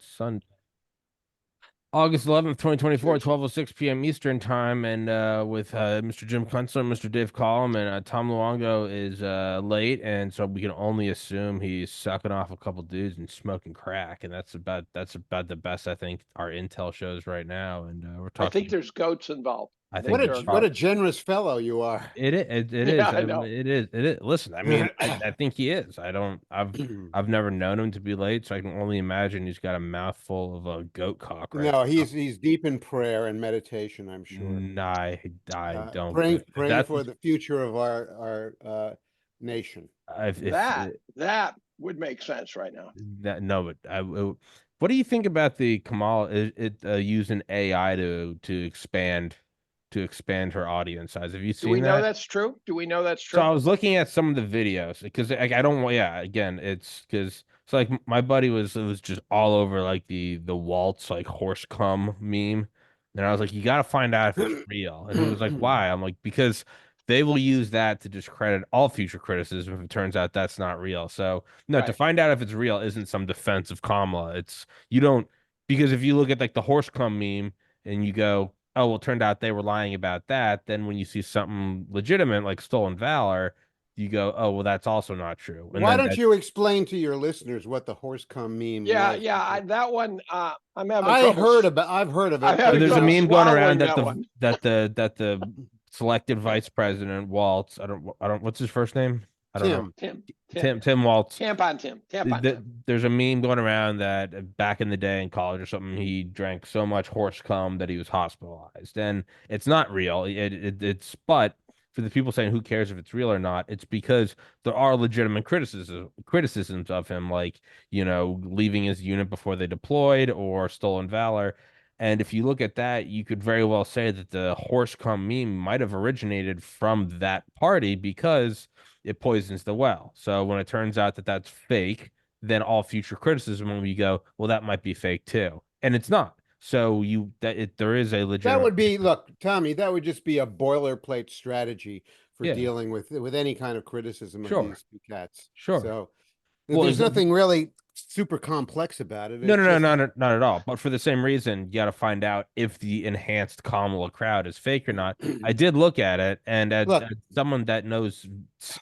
Sunday. August 11th, 2024, 12:06 p.m. Eastern time, and with Mr. Jim Kunstler, Mr. Dave Collum, and Tom Luongo is late, and so we can only assume he's sucking off a couple dudes and smoking crack, and that's about the best I think our intel shows right now. And we're I think talking. there's goats involved. I I think think there are What a goats. generous fellow you are. it Yeah, is. I know. It is. Listen, I mean, I think he is. I've never known him to be late, so I can only imagine he's got a mouthful of a goat cock right No, now. he's deep in prayer and meditation, I'm sure. I don't. If Praying that's for the future of our nation. if That would make sense right now. that no, but what do you think about the Kamala using AI to expand her audience size? Have you Do we seen know that? that's true? Do we know that's So I true? was looking at some of the videos because I don't want, yeah, again, it's because so like my buddy was just all over like the Waltz like horse cum meme. And I was like, you got to find out if it's real. And he was like, why? I'm like, because they will use that to discredit all future criticism if it turns out that's not real. So no, to Right. find out if it's real isn't some defense of Kamala. It's you don't because if you look at like the horse cum meme and you go, oh, well, turned out they were lying about that. Then when you see something legitimate like stolen valor, you go, oh, well, that's also not true. And Why then don't that you explain to your listeners what the horse cum meme Yeah, was? yeah. That one. I'm having trouble. I've heard of I'm it, so but having there's a trouble meme going around swallowing that that the one. selected vice president Waltz, I don't, what's his first name? I don't know. Tim. Tim Waltz. Tampon Tim. Tampon Tim. There's a meme going around that back in the day in college or something, he drank so much horse cum that he was hospitalized, and it's not real. It's but for the people saying who cares if it's real or not, it's because there are legitimate criticisms of him, like leaving his unit before they deployed or stolen valor. And if you look at that, you could very well say that the horse cum meme might have originated from that party because it poisons the well. So when it turns out that that's fake, then all future criticism will be go, well, that might be fake too, and it's not. So there is a That legitimate. would be, look, Tommy, that would just be a boilerplate strategy for Yeah, dealing with any kind of criticism of sure, these two cats. sure. So Well, there's nothing really super complex about it. no, It's no, no, just not at all. But for the same reason, you got to find out if the enhanced Kamala crowd is fake or not. I did look at it, and look, as someone that knows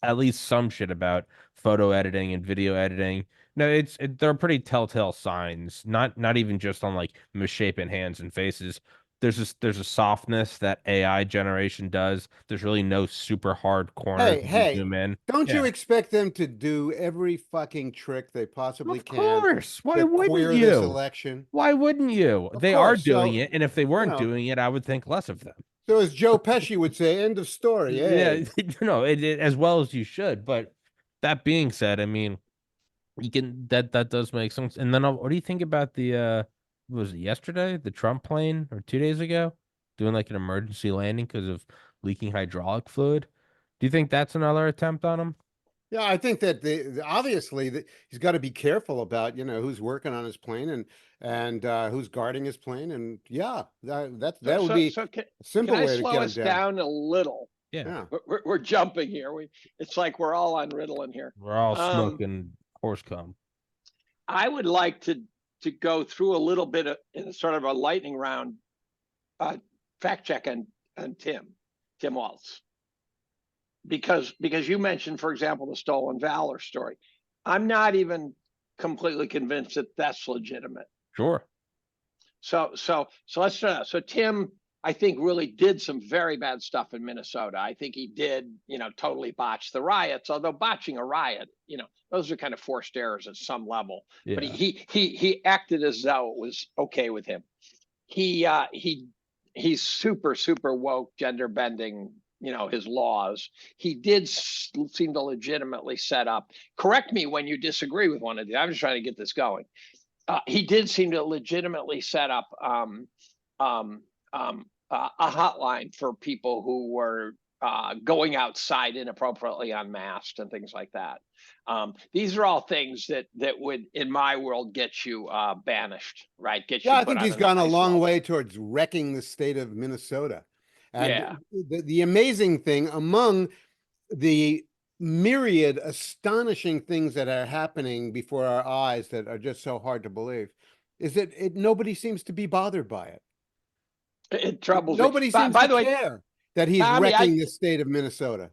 at least some shit about photo editing and video editing, no, they're pretty telltale signs. Not even just on like misshapen hands and faces. There's a softness that AI generation does. There's really no super hard corners if you hey, zoom in. don't you Yeah. expect them to do every fucking trick they possibly Of can course. Why to wouldn't queer this you? election? Why wouldn't you? Of They are course. doing So, it, and if they you weren't know, doing it, I would think less of them. so as Joe Pesci would say, end of story. Yeah, Hey. as well as you should. But that being said, I mean, you can that does make sense. And then what do you think about the what was it yesterday, the Trump plane, or 2 days ago, doing like an emergency landing because of leaking hydraulic fluid? Do you think that's another attempt on him? Yeah, I think that obviously that he's got to be careful about who's working on his plane and who's guarding his plane, and yeah, So, that would so, be so a can simple I way to slow get him us down. down a little? Yeah, Yeah, We're jumping here. It's like we're all on Ritalin here. we're all Um, smoking horse cum. I would like to go through a little bit in sort of a lightning round fact check on Tim Waltz, because you mentioned, for example, the stolen valor story. I'm not even completely convinced that that's legitimate. Sure. So let's start out. So Tim, I think, really did some very bad stuff in Minnesota. I think he did, totally botch the riots. Although botching a riot, those are kind of forced errors at some level. But Yeah. he acted as though it was okay with him. He's super woke, gender bending. His laws. He did seem to legitimately set up. Correct me when you disagree with one of these. I'm just trying to get this going. He did seem to legitimately set up a hotline for people who were going outside inappropriately unmasked and things like that. These are all things that would, in my world, get you banished, right? Get yeah, you I put think on he's an gone a ice long level. way towards wrecking the state of Minnesota, and Yeah. the amazing thing among the myriad astonishing things that are happening before our eyes that are just so hard to believe. is that nobody seems to be bothered by it. It troubles me. Nobody By, seems by to the way, care that he's Tommy, wrecking the state of Minnesota.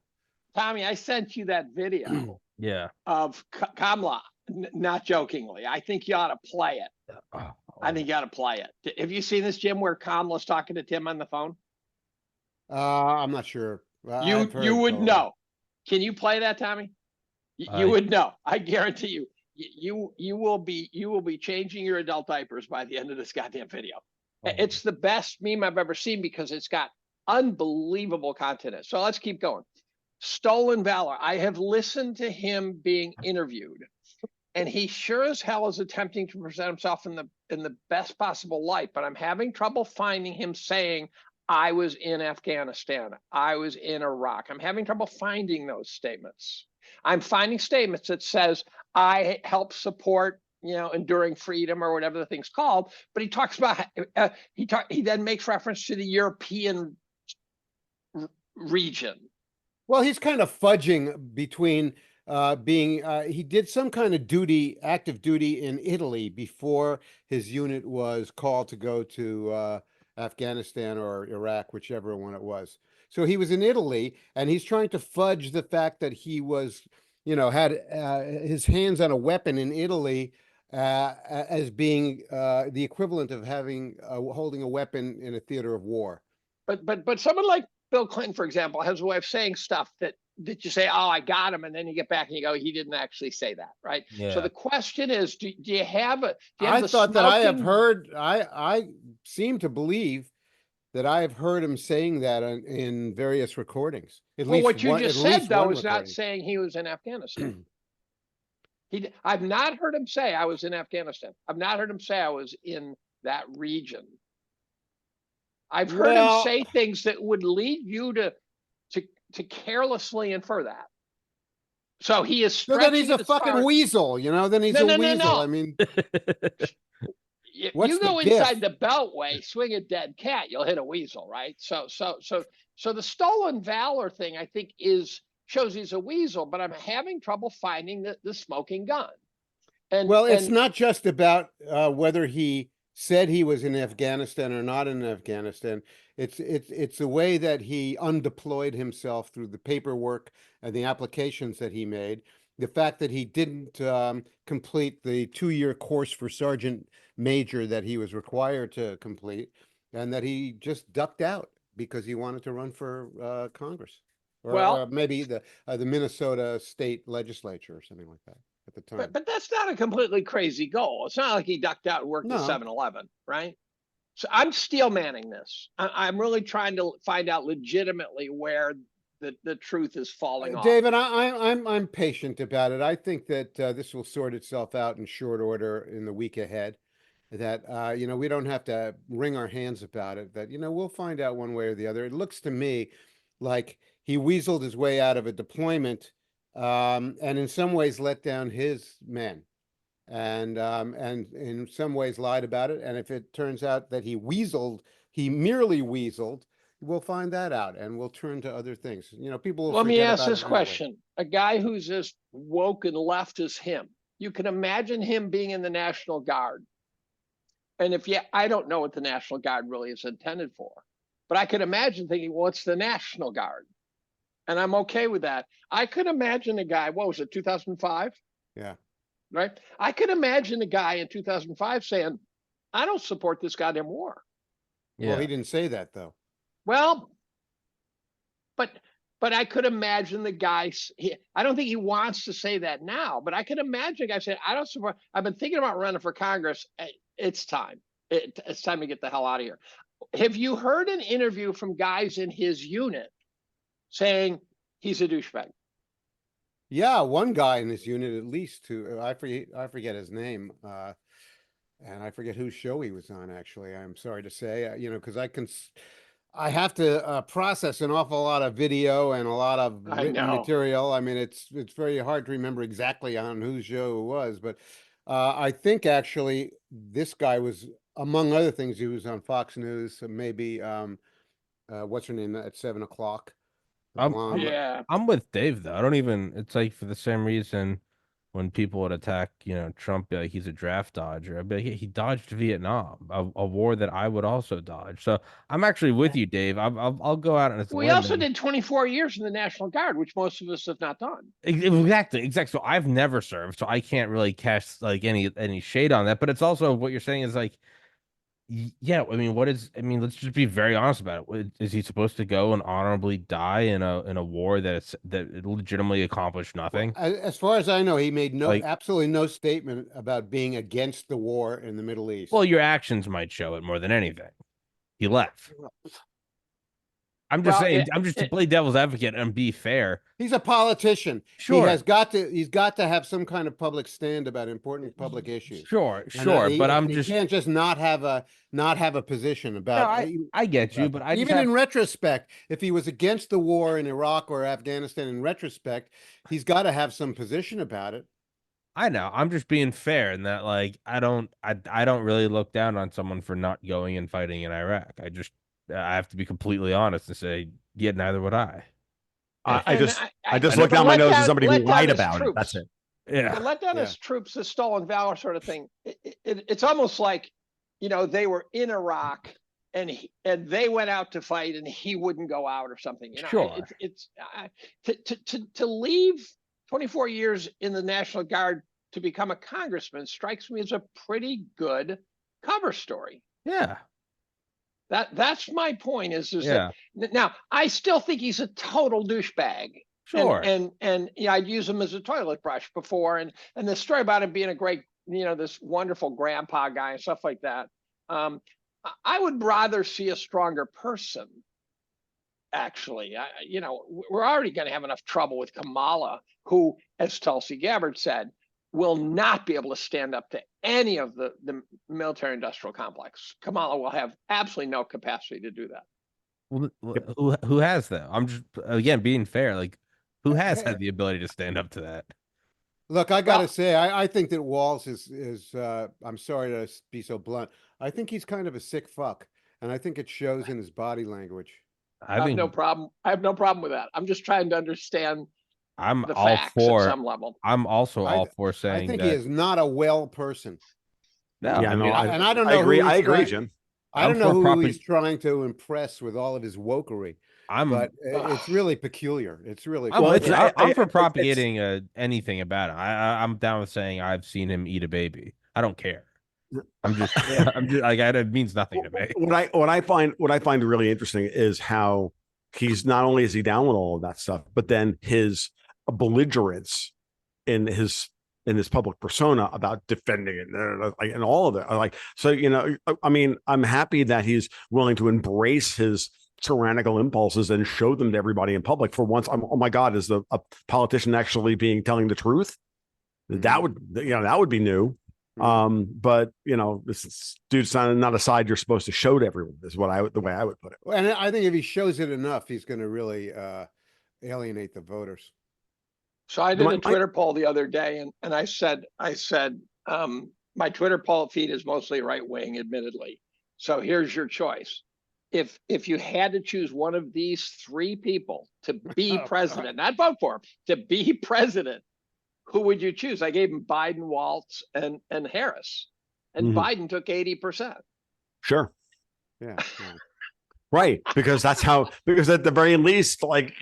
Tommy, I sent you that video Yeah. of Kamala, not jokingly. I think you ought to play it. Oh, I think you ought to play it. Have you seen this, Jim, where Kamala's talking to Tim on the phone? I'm not sure. I've You heard would totally. know. Can you play that, Tommy? You would know. I guarantee you. You will be changing your adult diapers by the end of this goddamn video. It's the best meme I've ever seen because it's got unbelievable content in it. So let's keep going. Stolen valor. I have listened to him being interviewed, and he sure as hell is attempting to present himself in the best possible light, but I'm having trouble finding him saying, I was in Afghanistan, I was in Iraq. I'm having trouble finding those statements. I'm finding statements that says I help support, enduring freedom or whatever the thing's called. But he talks about he then makes reference to the European region. Well, he's kind of fudging between being he did some kind of active duty in Italy before his unit was called to go to Afghanistan or Iraq, whichever one it was. So he was in Italy, and he's trying to fudge the fact that he was, had his hands on a weapon in Italy as being the equivalent of having holding a weapon in a theater of war. But someone like Bill Clinton, for example, has a way of saying stuff that you say, oh, I got him, and then you get back and you go, he didn't actually say that, right? Yeah. So the question is, do you have I thought that I have heard, I seem to believe that I have heard him saying that in various recordings. Well, what you just said, though, is not saying he was in Afghanistan. I've not heard him say I was in Afghanistan. I've not heard him say I was in that region. I've heard him say things that would lead you to carelessly infer that. So he is stretching. So then he's a fucking weasel, then he's a weasel. No. I mean, you go inside the Beltway, swing a dead cat, you'll hit a weasel, right? So the stolen valor thing, I think, shows he's a weasel, but I'm having trouble finding the smoking gun. It's not just about whether he said he was in Afghanistan or not in Afghanistan. It's the way that he undeployed himself through the paperwork and the applications that he made. The fact that he didn't complete the 2-year course for sergeant major that he was required to complete, and that he just ducked out because he wanted to run for Congress, or maybe the Minnesota state legislature or something like that at the time. But that's not a completely crazy goal. It's not like he ducked out and worked at 7-Eleven, right? So I'm steel manning this. I'm really trying to find out legitimately where the truth is falling off. David, I'm patient about it. I think that this will sort itself out in short order in the week ahead. That we don't have to wring our hands about it. That we'll find out one way or the other. It looks to me like he weaseled his way out of a deployment, and in some ways let down his men, and in some ways lied about it. And if it turns out that he merely weaseled, we'll find that out, and we'll turn to other things. People will. Let me ask this question: a guy who's as woke and left as him, you can imagine him being in the National Guard. And I don't know what the National Guard really is intended for, but I could imagine thinking, well, it's the National Guard. And I'm okay with that. I could imagine a guy, what was it, 2005? Yeah. Right? I could imagine a guy in 2005 saying, I don't support this goddamn war. Yeah. Well, he didn't say that, though. Well, but I could imagine the guy, I don't think he wants to say that now, but I could imagine a guy saying, I don't support, I've been thinking about running for Congress. It's time. It's time to get the hell out of here. Have you heard an interview from guys in his unit saying he's a douchebag? Yeah, one guy in his unit, at least, who I forget his name, and I forget whose show he was on. Actually, I'm sorry to say, because I have to process an awful lot of video and a lot of written material. I mean, it's very hard to remember exactly on whose show it was, but I think actually this guy was, among other things, he was on Fox News, so maybe what's her name at 7 o'clock. I'm with Dave though. I don't even. It's like for the same reason when people would attack, Trump, be like he's a draft dodger. I'd be like, yeah, he dodged Vietnam, a war that I would also dodge. So I'm actually with you, Dave. I'll go out on this We limb. also did 24 years in the National Guard, which most of us have not done. Exactly. So I've never served, so I can't really cast like any shade on that. But it's also what you're saying is like, yeah. I mean, let's just be very honest about it. Is he supposed to go and honorably die in a war that legitimately accomplished nothing? As far as I know, he made Like, absolutely no statement about being against the war in the Middle East. well, your actions might show it more than anything. He left. I'm just Well, saying, I'm just to play devil's advocate and be fair. He's a politician. Sure. He's got to have some kind of public stand about important public issues. Sure, And, but he can't just not have a position no, about. I get you, but I just even have, in retrospect, if he was against the war in Iraq or Afghanistan, in retrospect, he's got to have some position about it. I know. I'm just being fair in that, like, I don't really look down on someone for not going and fighting in Iraq. I have to be completely honest and say, yeah, neither would I. I just I looked down my nose at somebody who let down lied his about it. troops. That's it. Yeah. To let down his troops, the stolen valor sort of thing. It's almost like, they were in Iraq and they went out to fight and he wouldn't go out or something. Sure. To leave 24 years in the National Guard to become a congressman strikes me as a pretty good cover story. Yeah. That's my point. Yeah. That now I still think he's a total douchebag. Sure. And I'd use him as a toilet brush before, and the story about him being a great, this wonderful grandpa guy and stuff like that. I would rather see a stronger person. Actually, we're already going to have enough trouble with Kamala, who, as Tulsi Gabbard said, will not be able to stand up to any of the military industrial complex. Kamala will have absolutely no capacity to do that. Well, who has though? I'm just again being fair. Like, who has had the ability to stand up to that? Look, I gotta say, I think that Walz is I'm sorry to be so blunt. I think he's kind of a sick fuck, and I think it shows in his body language. I have no problem. I have no problem with that. I'm just trying to understand I'm the all facts for at some level. I'm also all for saying I think that he is not a well person. no, Yeah, I no, mean, And I don't know. I agree, Jim. I I'm don't know for who he's trying to impress with all of his wokery, but it's really peculiar. It's really I'm for propagating anything about it. I'm down with saying I've seen him eat a baby. I don't care. I'm just like it means nothing to me. What I find really interesting is how he's not only is he down with all of that stuff, but then his belligerence in his public persona about defending it and all of it. Like, so, I mean, I'm happy that he's willing to embrace his tyrannical impulses and show them to everybody in public for once. Oh my God, is a politician actually telling the truth? That would be new. But this dude's not a side you're supposed to show to everyone is the way I would put it. And I think if he shows it enough, he's going to really alienate the voters. So I did a Twitter poll the other day, and I said, my Twitter poll feed is mostly right wing, admittedly. So here's your choice. If you had to choose one of these three people to be president, not vote for him, to be president, who would you choose? I gave him Biden, Walz, and Harris, and Biden took 80%. Sure. Yeah. Right, because at the very least, like,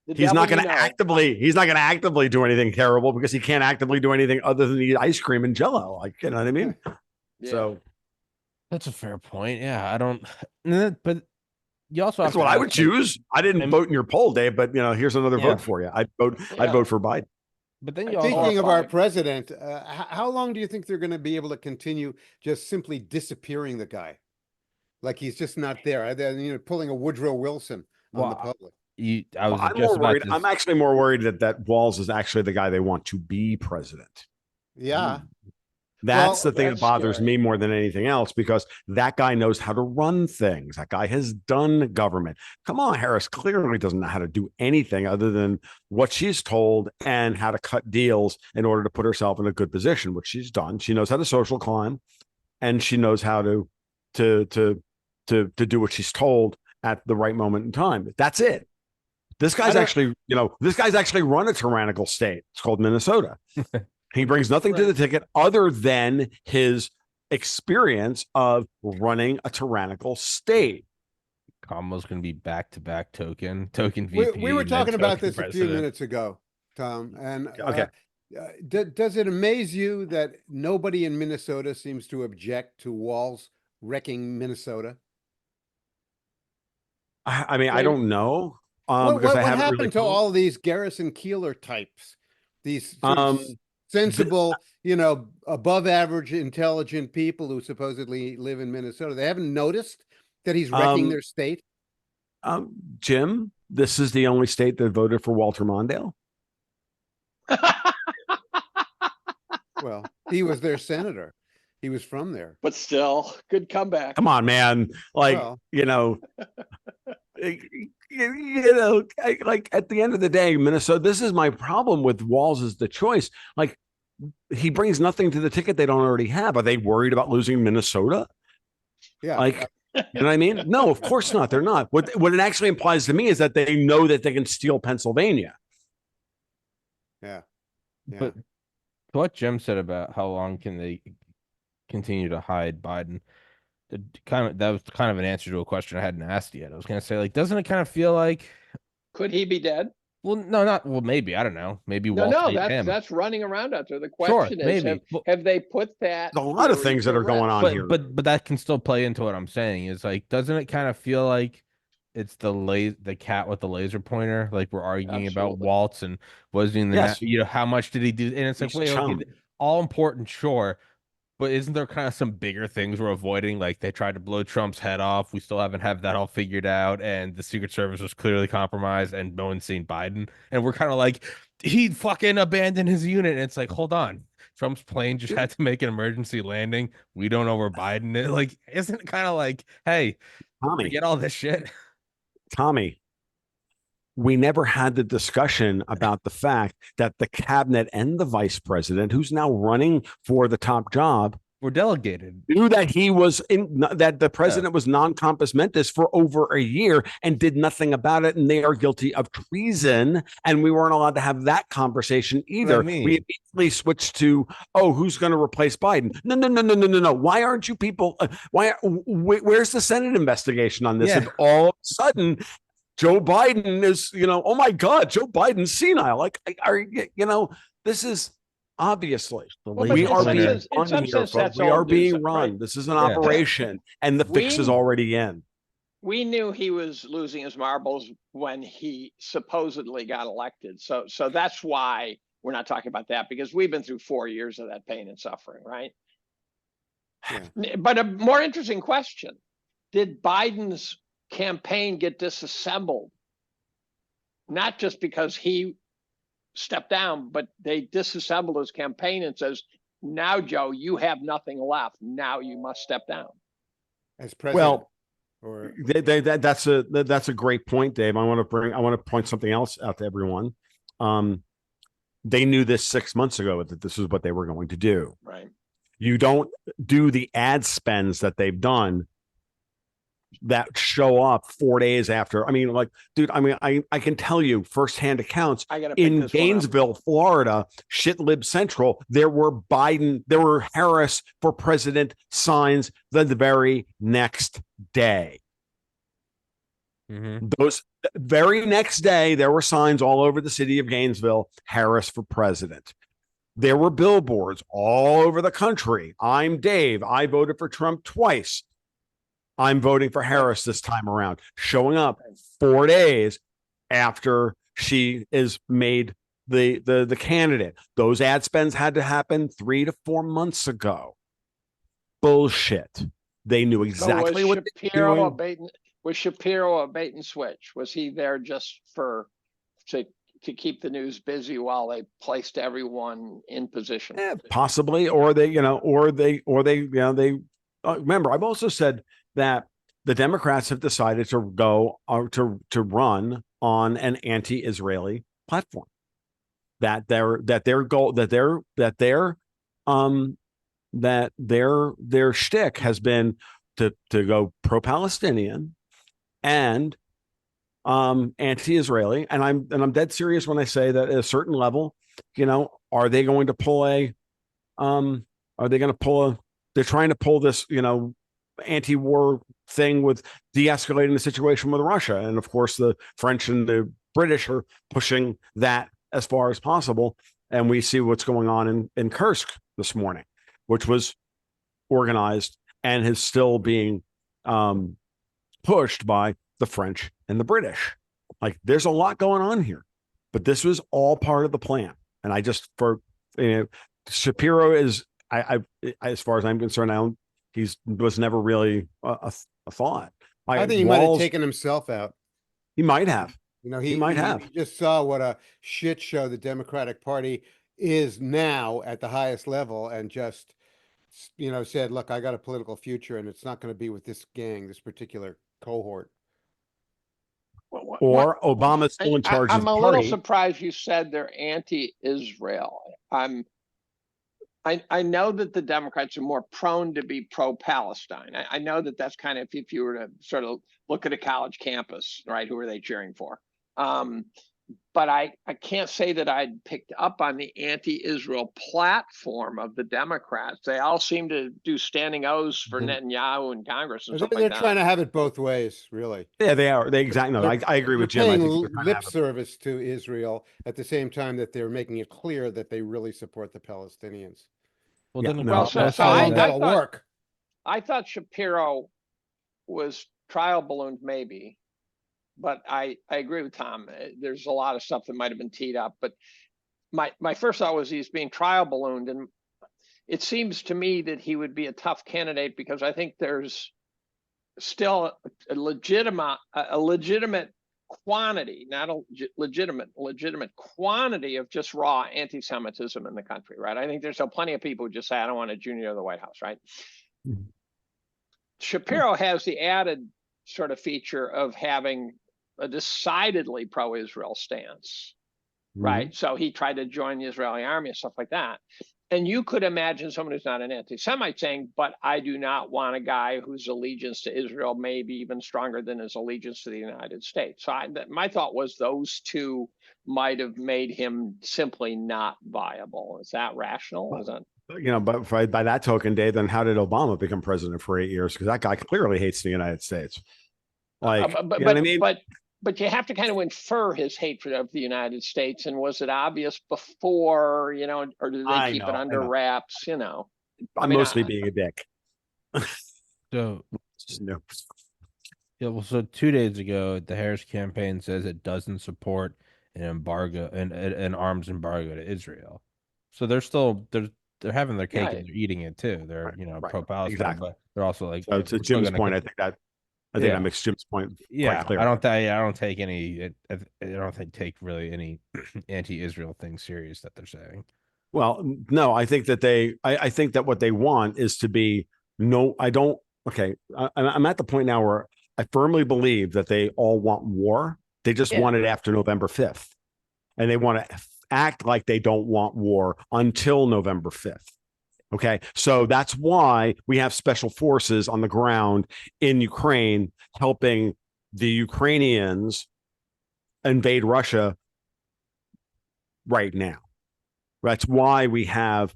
he's not going to actively do anything terrible because he can't actively do anything other than eat ice cream and Jello. Like, you know what I mean? Yeah. So that's a fair point. Yeah, I don't. But you also that's what I would choose. I didn't vote in your poll, Dave, but here's another vote for you. I'd vote for Biden. But then thinking of our president, how long do you think they're going to be able to continue just simply disappearing the guy? Like he's just not there. They're, pulling a Woodrow Wilson on the public. I'm actually more worried that Walz is actually the guy they want to be president. Yeah. That's the thing that bothers me more than anything else, because that guy knows how to run things. That guy has done government. Kamala Harris clearly doesn't know how to do anything other than what she's told and how to cut deals in order to put herself in a good position, which she's done. She knows how to social climb, and she knows how to do what she's told at the right moment in time. That's it. This guy's actually, this guy's actually run a tyrannical state. It's called Minnesota. He brings nothing to the ticket other than his experience of running a tyrannical state. Kamala's going to be back-to-back token VP. We were and then talking about token this a few president. minutes ago, Tom. And Okay. does it amaze you that nobody in Minnesota seems to object to Walz wrecking Minnesota? I mean, I don't know. Because What I haven't happened really to all these Garrison Keillor types? These sensible, above average intelligent people who supposedly live in Minnesota. They haven't noticed that he's wrecking their state. Jim, this is the only state that voted for Walter Mondale. Well, he was their senator. He was from there. But still, good comeback. Come on, man. Like, Well. Like at the end of the day, Minnesota, this is my problem with Walz is the choice. Like, he brings nothing to the ticket they don't already have. Are they worried about losing Minnesota? Yeah. Like, you know what I mean? No, of course not. They're not. What it actually implies to me is that they know that they can steal Pennsylvania. Yeah. But what Jim said about how long can they continue to hide Biden, that was kind of an answer to a question I hadn't asked yet. I was going to say, like, doesn't it kind of feel like, could he be dead? Well, no, not well. Maybe I don't know. Maybe that's running around out there. The question is, have they put that? A lot of things that are going on here, but that can still play into what I'm saying. Is like, doesn't it kind of feel like it's the cat with the laser pointer? Like we're arguing about Waltz and wasn't the how much did he do? And it's like, wait, okay, all important, sure. But isn't there kind of some bigger things we're avoiding? Like they tried to blow Trump's head off. We still haven't have that all figured out. And the Secret Service was clearly compromised and no one's seen Biden. And we're kind of like, he fucking abandoned his unit. And it's like, hold on. Trump's plane just had to make an emergency landing. We don't know where Biden is. Like, isn't it kind of like, hey, Tommy, forget all this shit? Tommy, we never had the discussion about the fact that the cabinet and the vice president, who's now running for the top job, were delegated, knew that he was that the president was non-compos mentis for over a year and did nothing about it. And they are guilty of treason. And we weren't allowed to have that conversation either. We immediately switched to, who's going to replace Biden? No. Why aren't you people? Where's the Senate investigation on this? Yeah. And all of a sudden, Joe Biden is, oh my God, Joe Biden's senile. Like, this is obviously we are being run here, folks. We are being run. Right? This is an operation, and the fix is already in. We knew he was losing his marbles when he supposedly got elected. So that's why we're not talking about that, because we've been through 4 years of that pain and suffering, right? Yeah. But a more interesting question: did Biden's campaign get disassembled, not just because he stepped down, but they disassembled his campaign and says, now, Joe, you have nothing left. Now you must step down as president. Well, that's a great point, Dave. I want to point something else out to everyone. They knew this 6 months ago that this is what they were going to do. Right. You don't do the ad spends that they've done that show up 4 days after. I mean, like, dude, I can tell you firsthand accounts in Gainesville, Florida, shit lib central, there were Harris for president signs the very next day. Mm-hmm. Those very next day, there were signs all over the city of Gainesville, Harris for president. There were billboards all over the country. I'm Dave. I voted for Trump twice. I'm voting for Harris this time around, showing up 4 days after she is made the candidate. Those ad spends had to happen 3 to 4 months ago. Bullshit. They knew exactly what they were doing. Was Shapiro a bait and switch? Was he there just to keep the news busy while they placed everyone in position? Possibly, or they remember, I've also said that the Democrats have decided to go to run on an anti-Israeli platform. That their shtick has been to go pro-Palestinian and anti-Israeli, and I'm dead serious when I say that at a certain level, are they going to pull a are they going to pull a they're trying to pull this, anti-war thing with de-escalating the situation with Russia. And of course, the French and the British are pushing that as far as possible. And we see what's going on in Kursk this morning, which was organized and is still being pushed by the French and the British. Like, there's a lot going on here, but this was all part of the plan. And I just, Shapiro is, I as far as I'm concerned, was never really a thought. I think he might have taken himself out. He might have. He might have. He just saw what a shit show the Democratic Party is now at the highest level, and just, said, look, I got a political future, and it's not going to be with this gang, this particular cohort. Or Obama's still in charge of the party. I'm a little surprised you said they're anti-Israel. I know that the Democrats are more prone to be pro-Palestine. I know that that's kind of, if you were to sort of look at a college campus, right, who are they cheering for? But I can't say that I'd picked up on the anti-Israel platform of the Democrats. They all seem to do standing O's for Netanyahu in Congress and stuff like that. They're trying to have it both ways, really. Yeah, they are. They exactly. No, I agree with Jim. Paying lip service to Israel at the same time that they're making it clear that they really support the Palestinians. Well, that'll work. I thought Shapiro was trial ballooned, maybe. But I agree with Tom. There's a lot of stuff that might have been teed up. But my first thought was he's being trial ballooned. And it seems to me that he would be a tough candidate, because I think there's still a legitimate quantity, not a legitimate quantity of just raw anti-Semitism in the country, right? I think there's still plenty of people who just say, I don't want a junior of the White House, right? Mm-hmm. Shapiro has the added sort of feature of having a decidedly pro-Israel stance, right? Mm-hmm. So he tried to join the Israeli army and stuff like that. And you could imagine someone who's not an anti-Semite saying, but I do not want a guy whose allegiance to Israel may be even stronger than his allegiance to the United States. So my thought was those two might have made him simply not viable. Is that rational? Is that... But by that token, Dave, then how did Obama become president for 8 years? Because that guy clearly hates the United States. Like, what I mean? But you have to kind of infer his hatred of the United States. And was it obvious before, or did they keep it under wraps? I'm mostly being a dick. So, so 2 days ago, the Harris campaign says it doesn't support an embargo, an arms embargo to Israel. So they're having their cake and they're eating it too. They're pro-Palestine, exactly. But they're also like, so to Jim's point. I think that makes Jim's point quite clear. I don't take really any anti-Israel thing serious that they're saying. Well, no, I think that I think that what they want is to be I'm at the point now where I firmly believe that they all want war. They just want it after November 5th. And they want to act like they don't want war until November 5th. Okay, so that's why we have special forces on the ground in Ukraine helping the Ukrainians invade Russia right now. That's why we have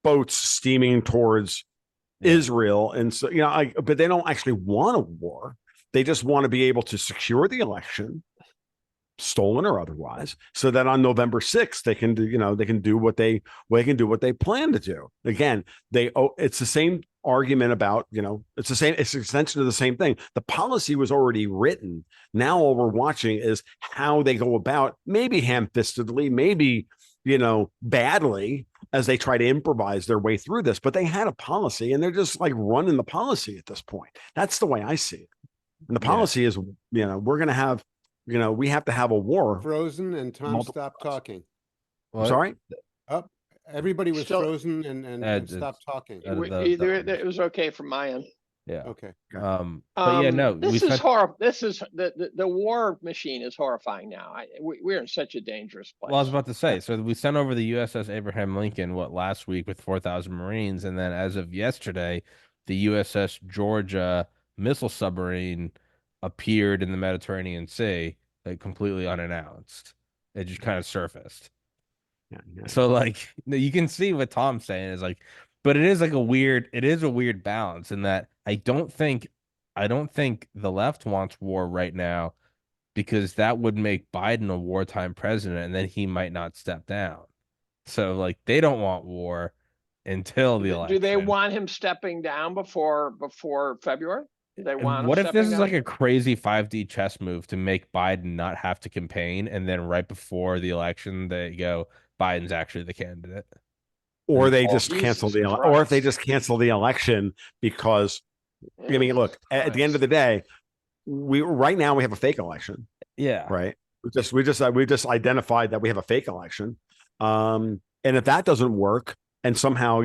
boats steaming towards Israel. And so, but they don't actually want a war. They just want to be able to secure the election, stolen or otherwise, so that on November 6th they can do what they plan to do. Again, it's the same argument about, it's an extension of the same thing. The policy was already written. Now all we're watching is how they go about, maybe ham-fistedly, maybe badly, as they try to improvise their way through this. But they had a policy, and they're just like running the policy at this point. That's the way I see it. And the policy is, we're going to have, we have to have a war. Frozen, and Tom stopped talking. What? Sorry? Everybody was frozen and stopped talking. It was okay from my end. Yeah. Okay. But this is horrible. This is the war machine is horrifying now. We're in such a dangerous place. Well, I was about to say, so we sent over the USS Abraham Lincoln, last week with 4,000 Marines. And then as of yesterday, the USS Georgia missile submarine appeared in the Mediterranean Sea, like completely unannounced. It just kind of surfaced. Yeah. So like you can see what Tom's saying is like, but it is a weird balance in that I don't think the left wants war right now because that would make Biden a wartime president and then he might not step down. So like they don't want war until the Do they election. want him stepping down before February? Do they want him What if this stepping is down? like a crazy 5D chess move to make Biden not have to campaign and then right before the election they go, Biden's actually the candidate. Or they Oh, just cancel Jesus or if they Christ. just cancel the election because I mean, look, at the end of the day, we right now we have a fake election, Yeah. right? We just identified that we have a fake election. And if that doesn't work and somehow,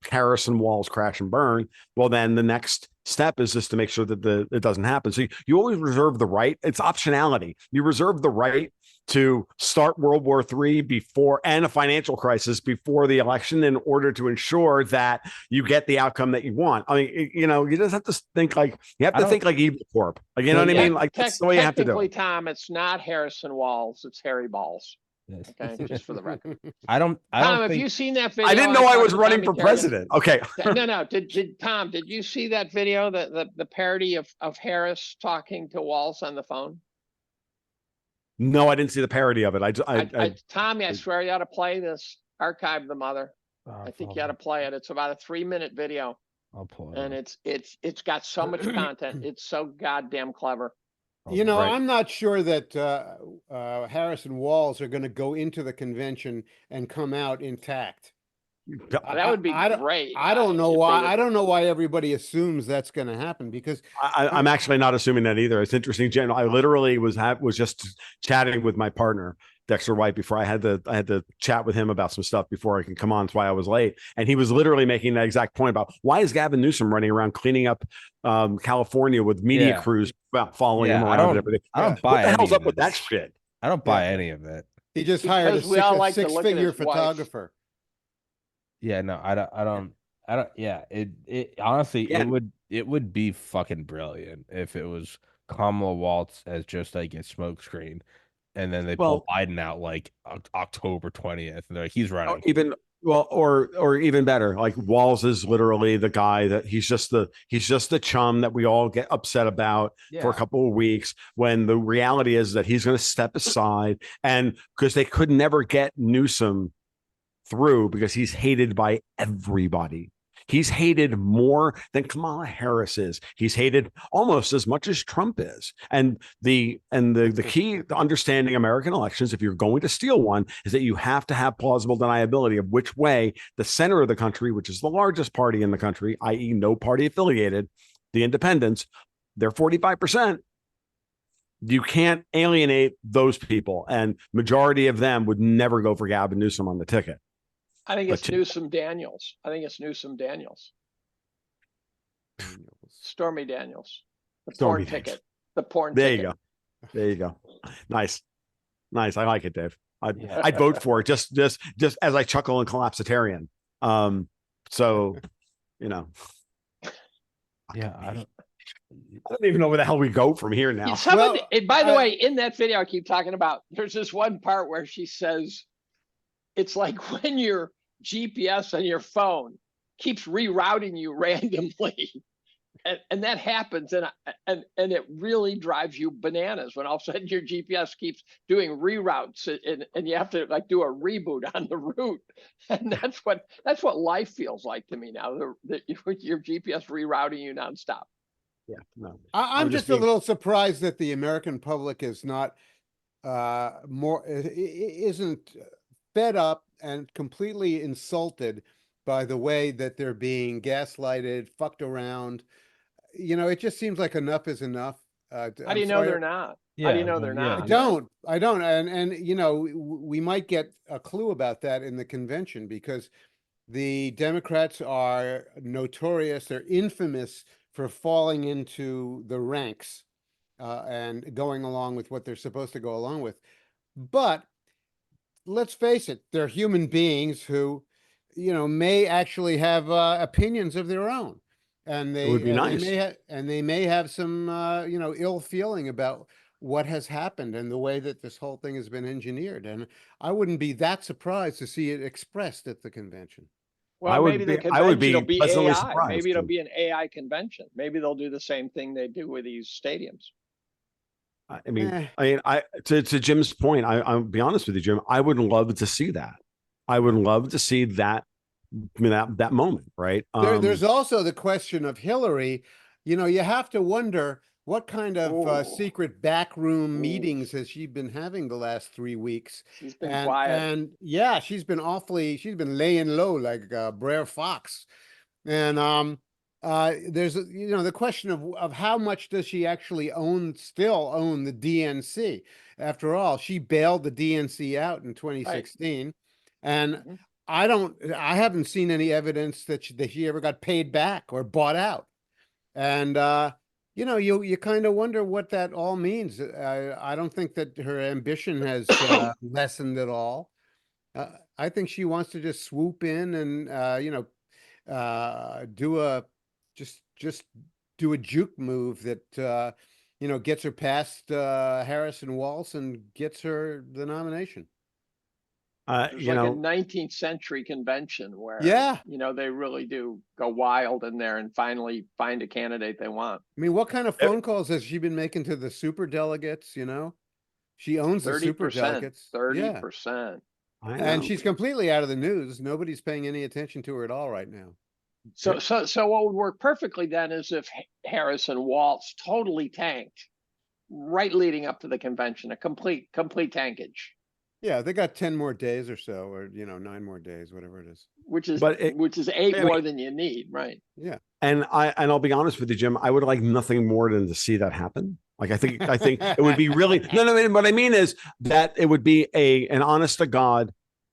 Harris and Walls crash and burn, well, then the next step is just to make sure that it doesn't happen. So you always reserve the right. It's optionality. You reserve the right to start World War III before and a financial crisis before the election in order to ensure that you get the outcome that you want. I mean, you just have to think like Evil Corp. Like, you know what I mean? Like that's the way you have to do Technically, it. Tom, it's not Harrison Walls, it's Harry Balls. Okay, just for the record. I don't Tom, have think you seen that video? I didn't know I was running Tommy for Carrigan? president. Okay. No. Tom, did you see that video, the parody of Harris talking to Walls on the phone? No, I didn't see the parody of it. Tommy, I swear you ought to play this. Archive the mother. Oh, I think you ought to play it. It's about a 3-minute video, I'll pull it and up. it's got so much content. It's so goddamn clever. Right. I'm not sure that Harrison Walls are going to go into the convention and come out intact. That would be great. I don't know if they why. would- I don't know why everybody assumes that's going to happen because I'm actually not assuming that either. It's interesting, Jen. I literally was just chatting with my partner Dexter White before I had to chat with him about some stuff before I can come on. That's why I was late. And he was literally making that exact point about why is Gavin Newsom running around cleaning up California with media crews following him around and everything. I don't buy what the hell's any up of with that this. shit. I don't buy any of it. he just hired Because we all a like to look at six-figure his wife. photographer. Yeah, no, I don't yeah, it honestly it would be fucking brilliant if it was Kamala Waltz as just like a smokescreen and then they pull Biden out like October 20th and they're like he's running. Or even better, like Walls is literally the guy that he's just the chum that we all get upset about for a couple of weeks when the reality is that he's going to step aside and because they could never get Newsom through because he's hated by everybody. He's hated more than Kamala Harris is. He's hated almost as much as Trump is. And the key to understanding American elections, if you're going to steal one, is that you have to have plausible deniability of which way the center of the country, which is the largest party in the country, i.e., no party affiliated, the independents, they're 45%. You can't alienate those people. And majority of them would never go for Gavin Newsom on the ticket. I think it's Newsom Daniels. Stormy Daniels. The porn ticket. The porn ticket. There you go. Nice. I like it, Dave. I'd vote for it just as I chuckle and collapsitarian. So, Yeah, I don't even know where the hell we go from here now. By the way, in that video I keep talking about, there's this one part where she says, it's like when your GPS on your phone keeps rerouting you randomly. And that happens, and it really drives you bananas when all of a sudden your GPS keeps doing reroutes, and you have to like do a reboot on the route, and that's what life feels like to me now. Your GPS rerouting you nonstop. Yeah, no. I'm just a little surprised that the American public is not isn't fed up and completely insulted by the way that they're being gaslighted, fucked around. It just seems like enough is enough. How do you know they're not? How do you know they're not? I don't. And we might get a clue about that in the convention because the Democrats are notorious. They're infamous for falling into the ranks and going along with what they're supposed to go along with. But let's face it, they're human beings who, may actually have opinions of their own. and It would be they nice. may have some ill feeling about what has happened and the way that this whole thing has been engineered. And I wouldn't be that surprised to see it expressed at the convention. Well, maybe the I would convention will be be pleasantly AI. surprised. Maybe it'll be an AI convention. Maybe they'll do the same thing they do with these stadiums. Eh. To Jim's point, I'll be honest with you, Jim. I would love to see that. I would love to see that, that moment, right? There's also the question of Hillary. You have to wonder what kind of Ooh. secret backroom Ooh. meetings has she been having the last 3 weeks? She's been quiet. And yeah, she's been laying low like Brer Fox. And there's the question of how much does she actually still own the DNC? After all, she bailed the DNC out in 2016, right. And Mhm. I haven't seen any evidence that she ever got paid back or bought out. And you kind of wonder what that all means. I don't think that her ambition has lessened at all. I think she wants to just swoop in and just do a juke move that gets her past Harris and Walz and gets her the nomination. There's like a 19th century convention where they really do go wild in there and finally find a candidate they want. I mean, what kind of phone calls has she been making to the super delegates? She owns the super delegates. 30%. And she's completely out of the news. Nobody's paying any attention to her at all right now. So what would work perfectly then is if Harris and Walz totally tanked right leading up to the convention, a complete tankage. Yeah, they got 10 more days or so, or 9 more days, whatever it is. Which is eight more than you need, right? Yeah. And I'll be honest with you, Jim. I would like nothing more than to see that happen. Like I think it would be really no. What I mean is that it would be an honest to God,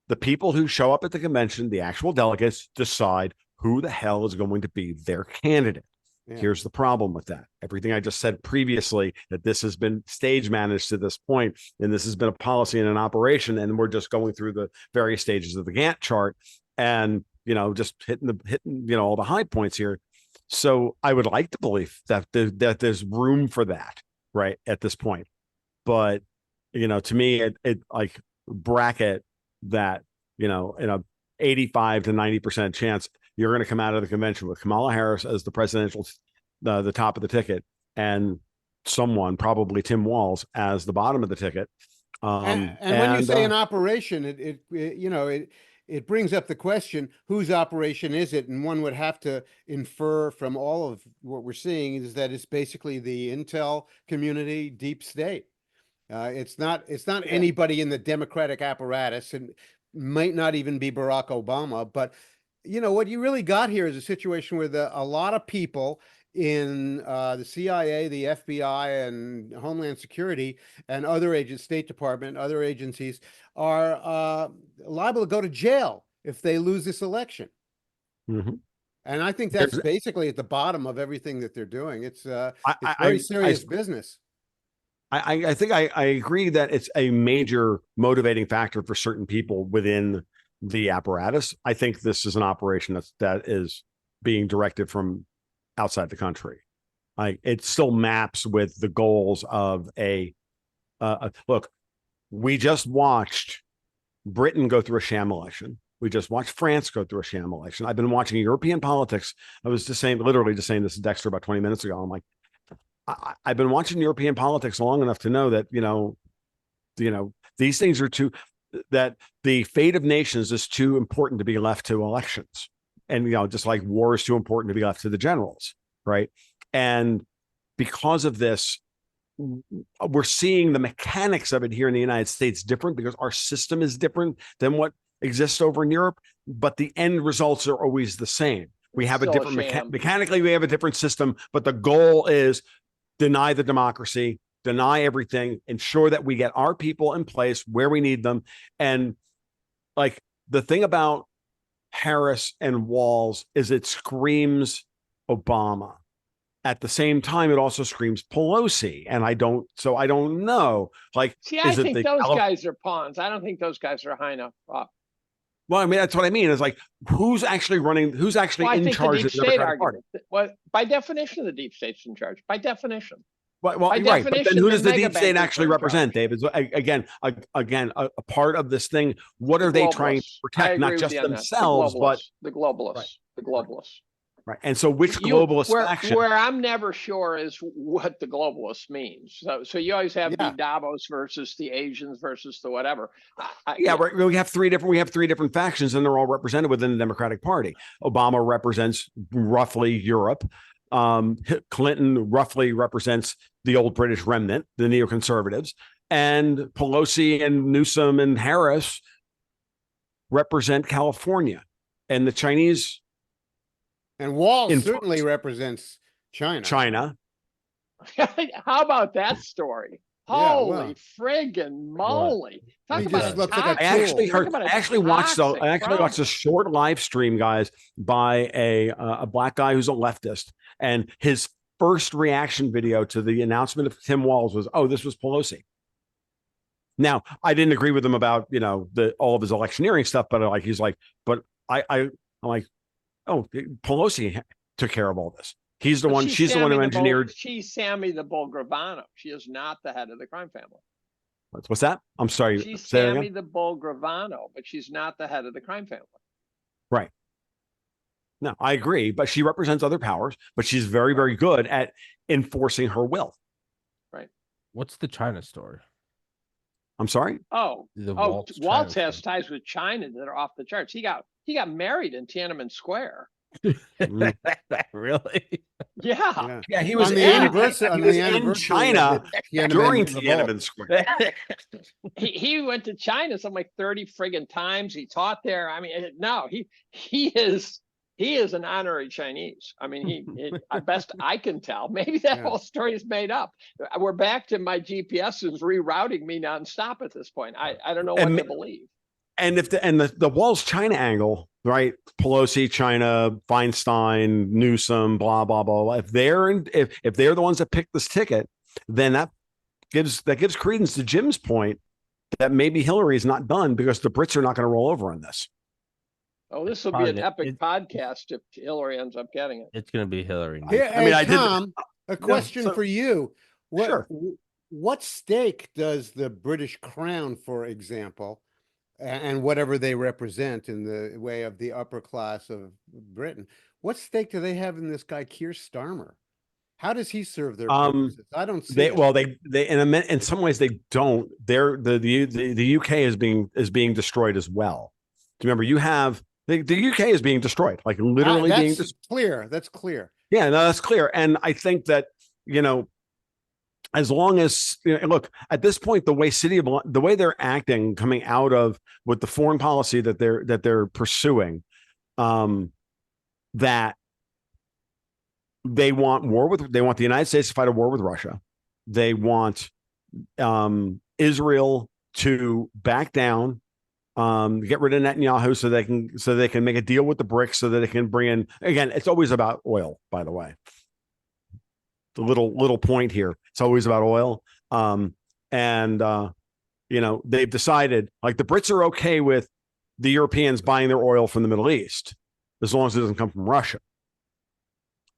the people who show up at the convention, the actual delegates, decide who the hell is going to be their candidate. Yeah. Here's the problem with that. Everything I just said previously, that this has been stage managed to this point, and this has been a policy and an operation, and we're just going through the various stages of the Gantt chart, and just hitting all the high points here. So I would like to believe that there's room for that right at this point, but to me, it like bracket that in a 85 to 90% chance you're going to come out of the convention with Kamala Harris as the presidential, the top of the ticket, and someone, probably Tim Walz, as the bottom of the ticket. And when you say an operation, it brings up the question, whose operation is it? And one would have to infer from all of what we're seeing is that it's basically the intel community, deep state. It's not anybody in the Democratic apparatus, and might not even be Barack Obama, but what you really got here is a situation where a lot of people in the CIA, the FBI, and Homeland Security, and other State Department, other agencies are liable to go to jail if they lose this election. Mm-hmm. And I think that's basically at the bottom of everything that they're doing. It's very serious business. I think I agree that it's a major motivating factor for certain people within the apparatus. I think this is an operation that is being directed from outside the country. It still maps with the goals of look. We just watched Britain go through a sham election. We just watched France go through a sham election. I've been watching European politics. I was literally just saying this to Dexter about 20 minutes ago. I'm like, I've been watching European politics long enough to know that these things are that the fate of nations is too important to be left to elections. And, just like war is too important to be left to the generals. Right. And because of this, we're seeing the mechanics of it here in the United States different because our system is different than what exists over in Europe. But the end results are always the same. We have a different mechanically, we have a different system, but the goal is deny the democracy, deny everything, ensure that we get our people in place where we need them. And like the thing about Harris and Walz is it screams Obama. At the same time, it also screams Pelosi. And I don't know. Like, see, I think those guys are pawns. I don't think those guys are high enough up. Well, I mean, that's what I mean. Is like, who's actually running? Who's actually Well, I in think the charge deep of the state Democratic Party? argument. Well, by definition, the deep state's in charge. By definition. Well, By you're right. But then definition, who the does the mega deep state bankers actually are in represent, charge. David? Again, a part of this thing. What The are they trying to globalists. I protect? agree Not with just you on that. themselves, but The globalists. right, The globalists. right. And so, which globalist where, faction? Where I'm never sure is what the globalist means. So you always have the Davos versus the Asians versus the whatever. We have three different factions, and they're all represented within the Democratic Party. Obama represents roughly Europe. Clinton roughly represents the old British remnant, the neoconservatives, and Pelosi and Newsom and Harris represent California, and the Chinese. And Walz certainly represents China. How about that story? Holy friggin' moly! Talk about looks like I actually watched a short live stream, guys, by a black guy who's a leftist, and his first reaction video to the announcement of Tim Walz was, "Oh, this was Pelosi." Now, I didn't agree with him about all of his electioneering stuff, but I'm like, oh, Pelosi took care of all this. She's the one who engineered. She's Sammy the Bull Gravano. She is not the head of the crime family. What's that? I'm sorry. She's Sammy the Bull Gravano, but she's not the head of the crime family. Right. No, I agree, but she represents other powers, but she's very, very good at enforcing her will. Right. What's the China story? I'm sorry? Walz has ties with China that are off the charts. He got married in Tiananmen Square. Really? Yeah. Yeah, he was in China during Tiananmen Square. he went to China some like 30 friggin' times. He taught there. I mean, no, he is an honorary Chinese. I mean, he best I can tell. Maybe that whole story is made up. We're back to my GPS is rerouting me nonstop at this point. I don't know what to believe. And if the Walz China angle, right? Pelosi, China, Feinstein, Newsom, blah blah blah. If they're the ones that picked this ticket, then that gives credence to Jim's point that maybe Hillary is not done because the Brits are not going to roll over on this. Oh, this will be an epic podcast if Hillary ends up getting it. It's going to be Hillary. Tom, a question for you. What stake does the British Crown, for example, and whatever they represent in the way of the upper class of Britain, what stake do they have in this guy Keir Starmer? How does he serve their purposes? I don't see. They in some ways they don't. The UK is being destroyed as well. Do you remember you have the UK is being destroyed, like literally being destroyed. That's clear. Yeah, no, that's clear. And I think that as long as look at this point, the way they're acting, coming out of with the foreign policy that they're pursuing, that they want the United States to fight a war with Russia. They want Israel to back down, get rid of Netanyahu so they can make a deal with the BRICS so that they can bring in, again, it's always about oil, by the way. The little point here. It's always about oil. They've decided, like, the Brits are okay with the Europeans buying their oil from the Middle East as long as it doesn't come from Russia.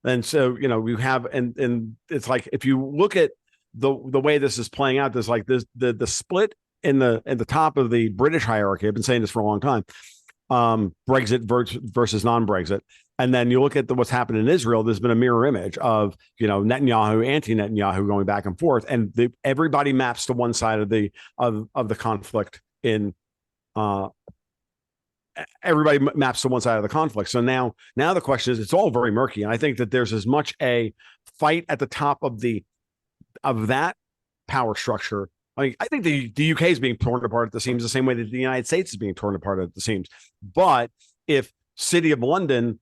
And so, we have, and it's like, if you look at the way this is playing out, there's like this, the split in the top of the British hierarchy. I've been saying this for a long time. Brexit versus non-Brexit. And then you look at what's happened in Israel. There's been a mirror image of Netanyahu, anti-Netanyahu going back and forth, and everybody maps to one side of the conflict. Everybody maps to one side of the conflict. So now the question is, it's all very murky, and I think that there's as much a fight at the top of that power structure. I think the UK is being torn apart at the seams the same way that the United States is being torn apart at the seams. But if City of London,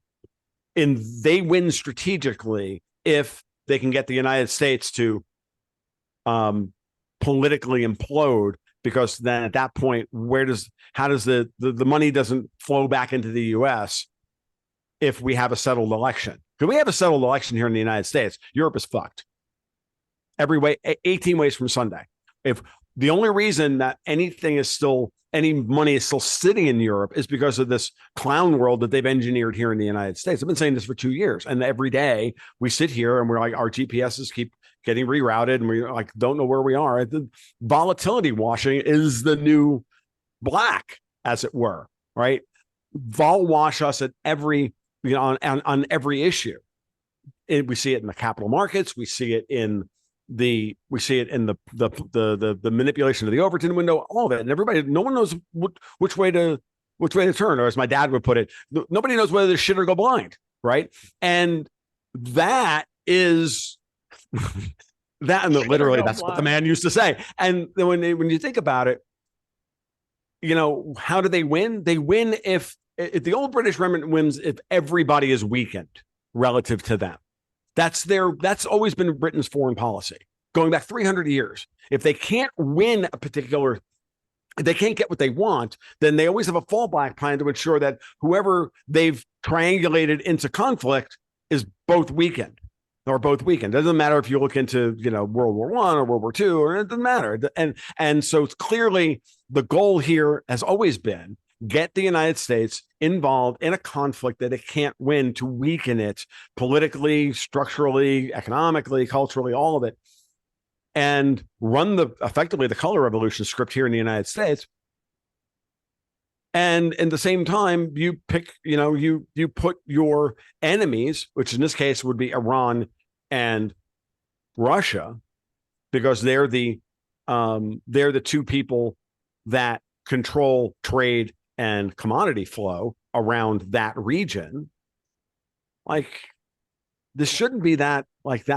they win strategically if they can get the United States to politically implode, because then at that point, how does the money doesn't flow back into the US if we have a settled election? Because we have a settled election here in the United States. Europe is fucked. Every way, 18 ways from Sunday. If The only reason that any money is still sitting in Europe is because of this clown world that they've engineered here in the United States. I've been saying this for 2 years, and every day we sit here and we're like, our GPSs keep getting rerouted, and we like don't know where we are. The volatility washing is the new black, as it were, right? Vol wash us at every on every issue. We see it in the capital markets. We see it in the manipulation of the Overton window, all of it, and everybody, no one knows which way to turn, or as my dad would put it, nobody knows whether to shit or go blind, right? And that is that, and literally that's what the man used to say. And when you think about it, how do they win? They win if the old British remnant wins if everybody is weakened relative to them. That's always been Britain's foreign policy going back 300 years. If they can't win if they can't get what they want, then they always have a fallback plan to ensure that whoever they've triangulated into conflict is both weakened. It doesn't matter if you look into, World War I or World War II, or it doesn't matter. And so it's clearly the goal here has always been get the United States involved in a conflict that it can't win, to weaken it politically, structurally, economically, culturally, all of it, and run effectively the color revolution script here in the United States. And at the same time, you pick, you put your enemies, which in this case would be Iran and Russia, because they're the two people that control trade and commodity flow around that region. Like, this shouldn't be that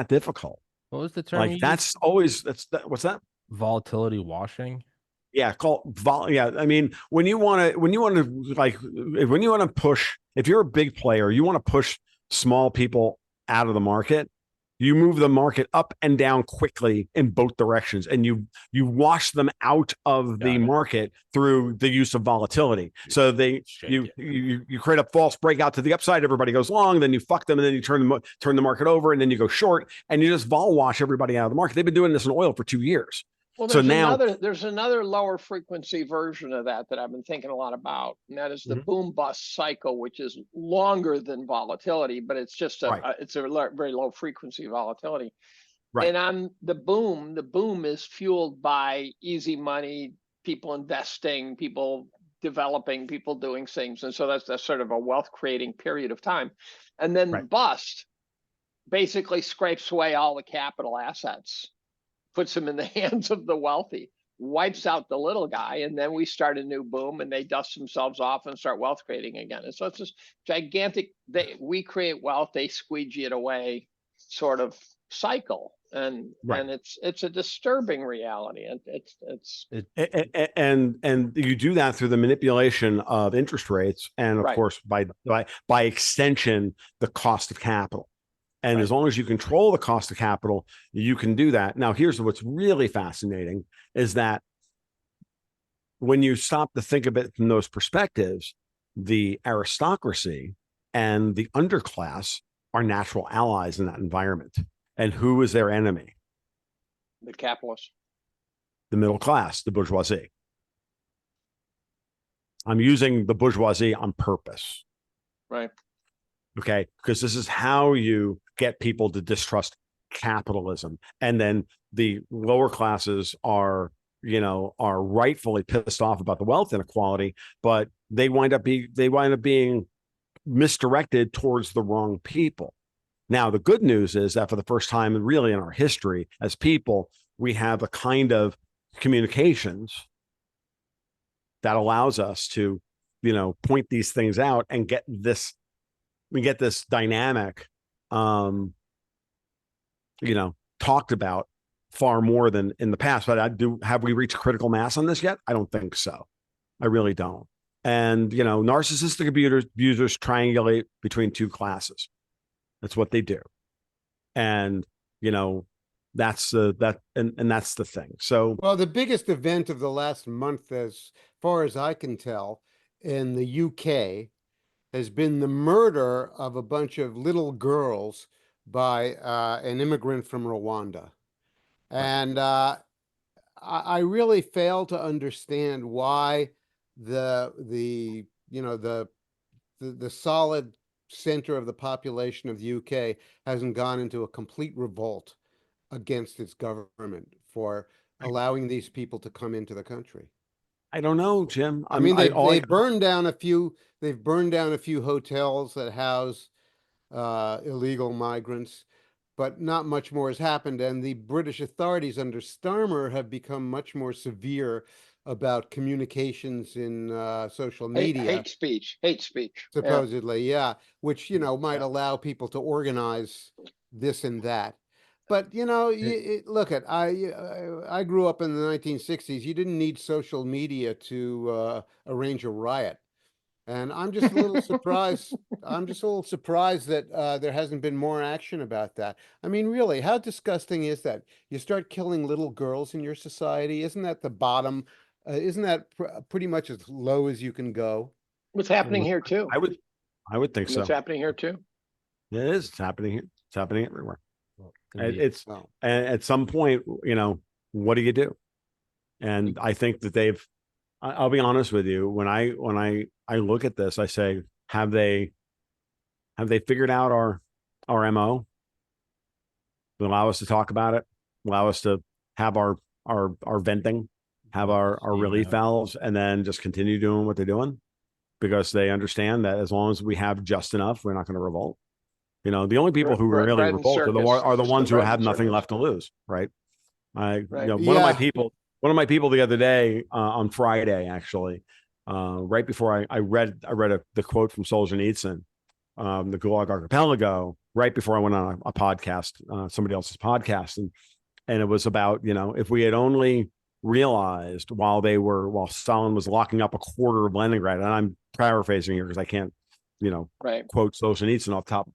difficult. What was the term? What's that? Volatility washing. Yeah, I mean, when you want to push, if you're a big player, you want to push small people out of the market, you move the market up and down quickly in both directions, and you wash them out of the market through the use of volatility. So you create a false breakout to the upside, everybody goes long, then you fuck them, and then you turn the market over, and then you go short, and you just vol wash everybody out of the market. They've been doing this in oil for 2 years. Well, there's another lower frequency version of that I've been thinking a lot about, and that is the boom bust cycle, which is longer than volatility, but it's just it's a very low frequency volatility. Right. And on the boom is fueled by easy money, people investing, people developing, people doing things, and so that's sort of a wealth creating period of time. And then the bust basically scrapes away all the capital assets, puts them in the hands of the wealthy, wipes out the little guy, and then we start a new boom, and they dust themselves off and start wealth creating again. And so it's this gigantic, we create wealth, they squeegee it away sort of cycle. And it's a disturbing reality. And you do that through the manipulation of interest rates, and of course by extension the cost of capital. And as long as you control the cost of capital, you can do that. Now, here's what's really fascinating is that when you stop to think of it from those perspectives, the aristocracy and the underclass are natural allies in that environment. And who is their enemy? The capitalists. The middle class, the bourgeoisie. I'm using the bourgeoisie on purpose. Right. Okay, because this is how you get people to distrust capitalism. And then the lower classes are rightfully pissed off about the wealth inequality, but they wind up being misdirected towards the wrong people. Now, the good news is that for the first time really in our history as people, we have a kind of communications that allows us to, point these things out and get this dynamic, talked about far more than in the past. But have we reached critical mass on this yet? I don't think so. I really don't. And, narcissistic abusers triangulate between two classes. That's what they do. And, that's the thing. So, well, the biggest event of the last month, as far as I can tell, in the UK has been the murder of a bunch of little girls by an immigrant from Rwanda. And I really fail to understand why the you know the solid center of the population of the UK hasn't gone into a complete revolt against its government for allowing these people to come into the country. I don't know, Jim. I mean, they've all I, they've burned down a few they've burned down a few hotels that house illegal migrants, but not much more has happened. And the British authorities under Starmer have become much more severe about communications in social media, Hate speech. Yeah. supposedly, yeah, which, might Yeah. allow people to organize this and that. But, look at, I grew up in the 1960s. You didn't need social media to arrange a riot. And I'm just a little surprised. I'm just a little surprised that there hasn't been more action about that. I mean, really, how disgusting is that? You start killing little girls in your society. Isn't that the bottom? Isn't that pretty much as low as you can go? What's happening here too? I would think so. What's happening here too? It is. It's happening here. It's happening everywhere. Indeed. It's Well, at some point, what do you do? And I think that I'll be honest with you. When I look at this, I say, have they figured out our MO? To allow us to talk about it, allow us to have our venting, have our relief valves, and then just continue doing what they're doing, because they understand that as long as we have just enough, we're not going to revolt. The only people who really Bread and revolt are the circus. ones who Bread have and nothing circus. left to lose, right? Right. One of my Yeah. people the other day on Friday, actually, right before I read the quote from Solzhenitsyn, the Gulag Archipelago, right before I went on a podcast, somebody else's podcast, and it was about, if we had only realized while Stalin was locking up a quarter of Leningrad, and I'm paraphrasing here because I can't, Right. quote Solzhenitsyn off top,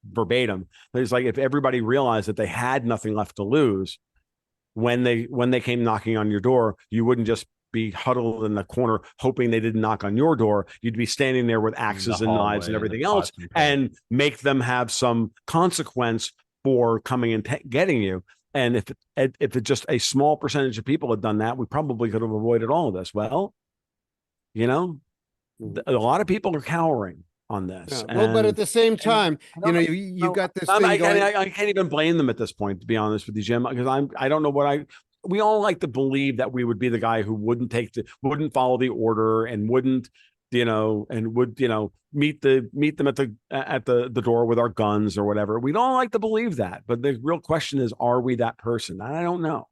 verbatim. It's like, if everybody realized that they had nothing left to lose, when they came knocking on your door, you wouldn't just be huddled in the corner hoping they didn't knock on your door. You'd be standing there with axes and knives and everything else, and make them have some consequence for coming and getting you. And if it's just a small percentage of people had done that, we probably could have avoided all of this. Well, a lot of people are cowering on this. Yeah. Well, but at the same time, you got this thing going. I can't even blame them at this point, to be honest with you, Jim, because I don't know we all like to believe that we would be the guy who wouldn't follow the order and wouldn't, and would, meet them at the door with our guns or whatever. We don't like to believe that, but the real question is, are we that person? I don't know.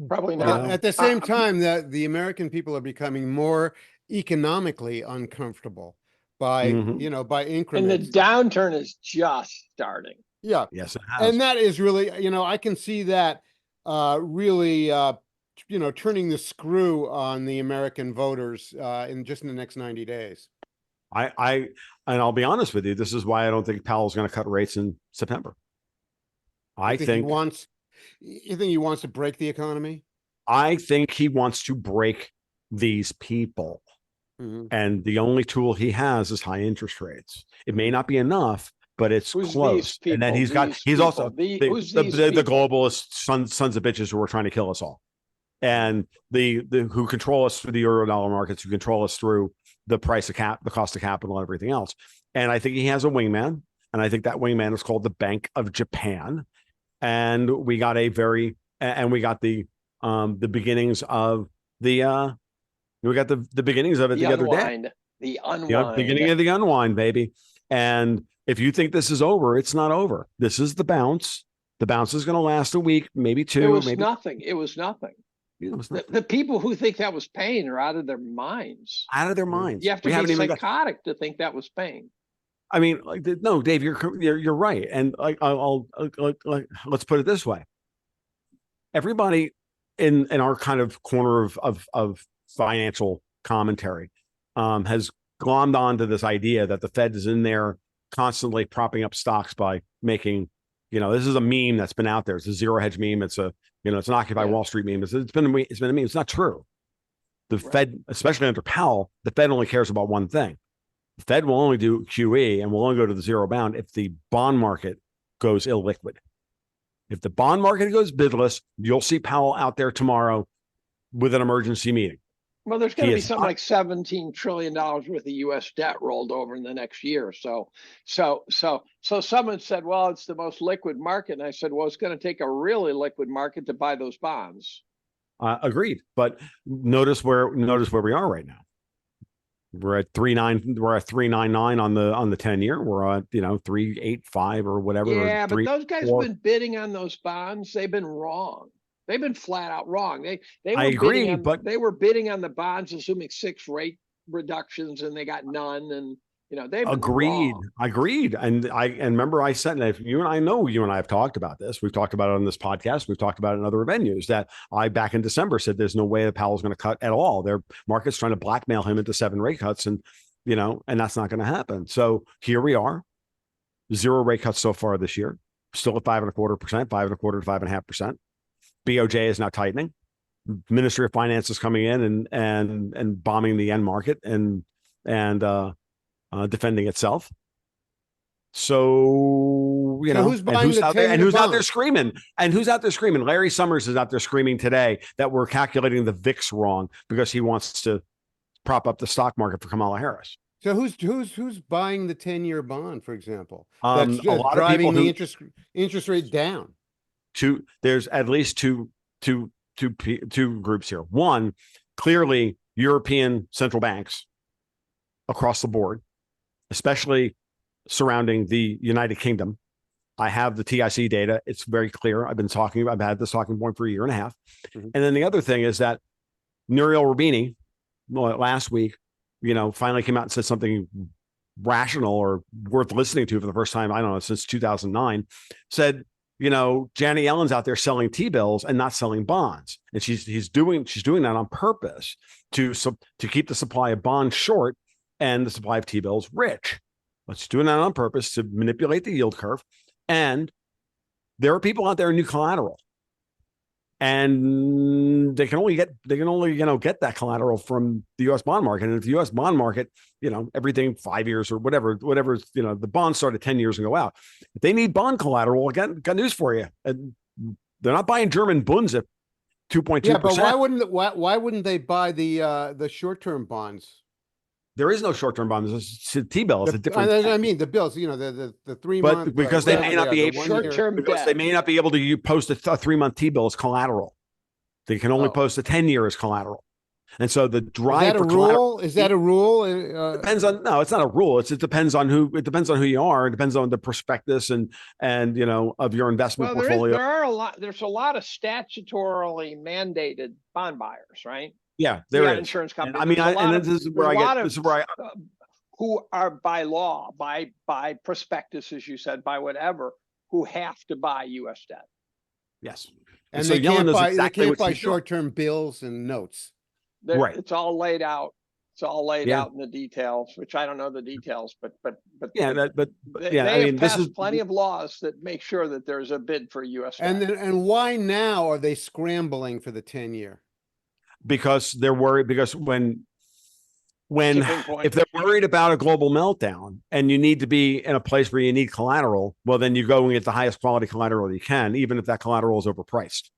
Probably Well, not. at the same time, that the American people are becoming more economically uncomfortable by, by And the increments. downturn is just starting. Yeah. Yes, it has. And that is really, I can see that really, turning the screw on the American voters in the next 90 days. And I'll be honest with you, this is why I don't think Powell's going to cut rates in September. You think he wants to break the economy? I think he wants to break these people. Mm-hmm. And the only tool he has is high interest rates. It may not be enough, but it's Who's close. And then he's also the globalist sons of bitches who are trying to kill us all. And the who control us through the Eurodollar markets, who control us through the the cost of capital and everything else. And I think he has a wingman. And I think that wingman is called the Bank of Japan. And we got the beginnings of the beginnings of it the other day. The unwind. Beginning of the unwind, baby. And if you think this is over, it's not over. This is the bounce. The bounce is going to last a week, maybe two. It was nothing. It was nothing. nothing. The people who think that was pain are out of their minds. Out of their minds. You have to be psychotic to think that was pain. I mean, no, Dave, you're right. And let's put it this way. Everybody in our kind of corner of financial commentary has glommed onto this idea that the Fed is in there constantly propping up stocks by making, this is a meme that's been out there. It's a zero hedge meme. It's it's an Occupy Wall Street meme. It's been a meme. It's not true. The Fed, especially under Powell, the Fed only cares about one thing. The Fed will only do QE and will only go to the zero bound if the bond market goes illiquid. If the bond market goes bidless, you'll see Powell out there tomorrow with an emergency meeting. Well, there's going He to be is something not- like $17 trillion worth of U.S. debt rolled over in the next year. So someone said, well, it's the most liquid market. And I said, well, it's going to take a really liquid market to buy those bonds. Agreed. But notice where we are right now. We're at 3.9. We're at 3.99 on the 10-year. We're at 3.85 or whatever. Yeah, or but those guys have 3.4. been bidding on those bonds. They've been wrong. They've been flat out wrong. They were I agree, bidding on, but they were bidding on the bonds, assuming 6 rate reductions, and they got none. And they've been wrong. Agreed. And remember I said that you and I have talked about this. We've talked about it on this podcast. We've talked about it in other venues that I back in December said there's no way that Powell's going to cut at all. Their market's trying to blackmail him into 7 rate cuts, and that's not going to happen. So here we are, 0 rate cuts so far this year, still at 5.25%, 5.25% to 5.5%. BOJ is now tightening. Ministry of Finance is coming in and bombing the end market and defending itself. So who's buying the out there, 10-year who's out there bond? screaming, Larry Summers is out there screaming today that we're calculating the VIX wrong because he wants to prop up the stock market for Kamala Harris. So who's buying the 10-year bond, for example? A That's lot of driving people the interest rate down. There's at least two groups here. One, clearly European central banks across the board, especially surrounding the United Kingdom. I have the TIC data. It's very clear. I've had this talking point for a year and a half. Mm-hmm. And then the other thing is that Nouriel Roubini, last week, finally came out and said something rational or worth listening to for the first time, I don't know, since 2009, said, Janet Yellen's out there selling T-bills and not selling bonds. And she's doing that on purpose to keep the supply of bonds short and the supply of T-bills rich. But she's doing that on purpose to manipulate the yield curve. And there are people out there in new collateral. And they can only get that collateral from the US bond market. And if the US bond market, everything 5 years or whatever, the bonds start at 10 years and go out. If they need bond collateral, got news for you. And they're not buying German bunds at 2.2%. Yeah, but why wouldn't they buy the short-term bonds? There is no short-term bond. It's a T-bill. It's a different. I mean, the bills. The 3 month. But because they may not be able short-term because debt. they may not be able to post a 3-month T-bill as collateral. They can only post a 10-year as collateral. And so the drive for collateral. Is that a rule? Depends on. No, it's not a rule. It depends on who. It depends on who you are. It depends on the prospectus and of your investment portfolio. There's a lot of statutorily mandated bond buyers, right? Yeah, there is. Insurance companies. This is where I who are by law, by prospectus, as you said, by whatever, who have to buy U.S. debt. Yes, and so they can't exactly buy short-term bills and notes. Right. It's all laid out. It's all laid out in the details, which I don't know the details, but they have passed plenty of laws that make sure that there's a bid for U.S. debt. And why now are they scrambling for the 10-year? Because they're worried. Because if they're worried about a global meltdown and you need to be in a place where you need collateral, well, then you go and get the highest quality collateral you can, even if that collateral is overpriced.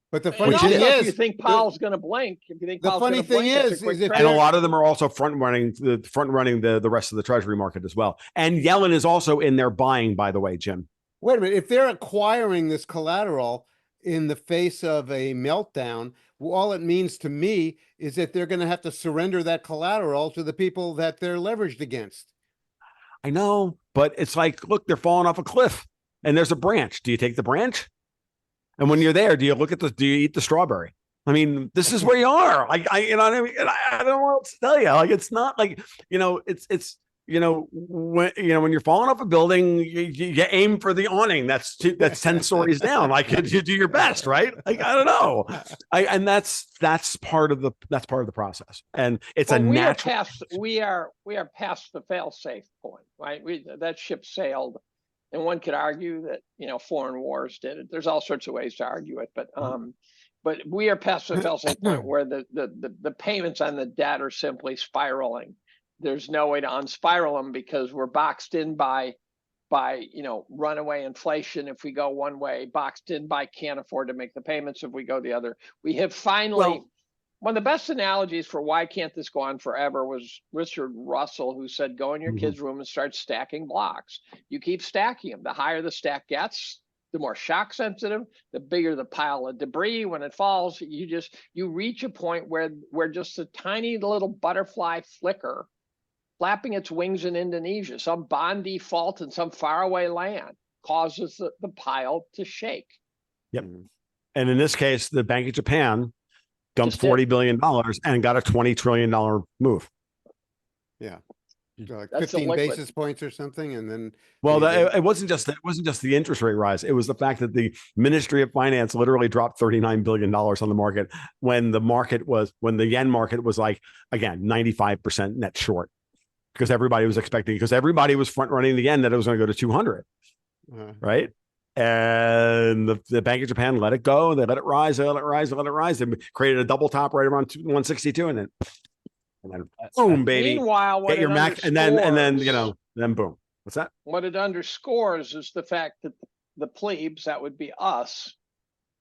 But the funny thing is, if you think Powell's going to blink, the funny thing is and a lot of them are also front running the rest of the Treasury market as well. And Yellen is also in there buying, by the way, Jim. Wait a minute. If they're acquiring this collateral in the face of a meltdown, all it means to me is that they're going to have to surrender that collateral to the people that they're leveraged against. I know, but it's like, look, they're falling off a cliff and there's a branch. Do you take the branch? And when you're there, do you eat the strawberry? I mean, this is where you are. I don't know what else to tell you. Like, it's not like, it's when you're falling off a building, you aim for the awning. That's 10 stories down. Like, you do your best, right? Like, I don't know. And that's part of the process. And it's natural. We are past the fail-safe point, right? That ship sailed. And one could argue that, foreign wars did it. There's all sorts of ways to argue it, but we are past the fail-safe point where the payments on the debt are simply spiraling. There's no way to unspiral them because we're boxed in by by, runaway inflation. If we go one way, boxed in by can't afford to make the payments. If we go the other, we have finally, one of the best analogies for why can't this go on forever was Richard Russell, who said, go in your kid's room and start stacking blocks. You keep stacking them. The higher the stack gets, the more shock sensitive, the bigger the pile of debris. When it falls, you reach a point where just a tiny little butterfly flicker flapping its wings in Indonesia, some bond default in some faraway land, causes the pile to shake. Yep. And in this case, the Bank of Japan dumped Just did. $40 billion and got a $20 trillion move. Yeah. Like That's 15 illiquid. basis points or something, and then Well, it wasn't just the interest rate rise. It was the fact that the Ministry of Finance literally dropped $39 billion on the market when the yen market was like, again, 95% net short, because everybody was front running the yen that it was going to go to 200, right? And the Bank of Japan let it go. They let it rise. They created a double top right around 162, and then boom, baby. Meanwhile, what Get your Mac, and then then boom. What's that? What it underscores is the fact that the plebes, that would be us,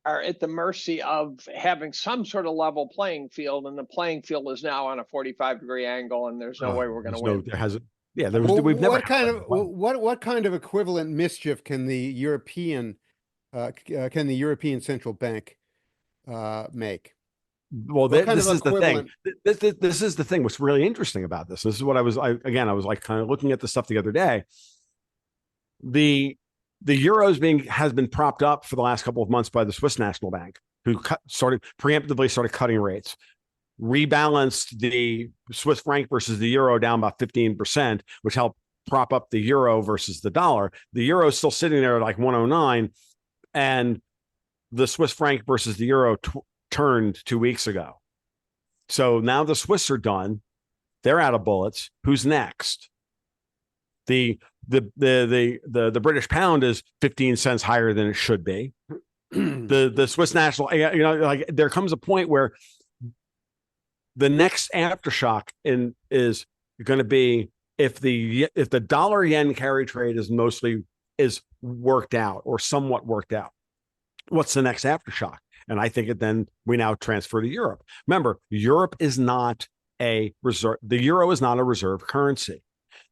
are at the mercy of having some sort of level playing field, and the playing field is now on a 45-degree angle, and there's no way we're going to win. There hasn't. Yeah, we've never. What kind of equivalent mischief can the European Central Bank make? Well, this is the thing. This is the thing. What's really interesting about this. This is what I was like kind of looking at the stuff the other day. The euro has been propped up for the last couple of months by the Swiss National Bank, who preemptively started cutting rates, rebalanced the Swiss franc versus the euro down about 15%, which helped prop up the euro versus the dollar. The euro is still sitting there at like 109, and the Swiss franc versus the euro turned 2 weeks ago. So now the Swiss are done. They're out of bullets. Who's next? The British pound is 15 cents higher than it should be. The Swiss national, like there comes a point where the next aftershock is going to be if the dollar yen carry trade is worked out or somewhat worked out. What's the next aftershock? And I think then we now transfer to Europe. Remember, Europe is not a reserve. The euro is not a reserve currency.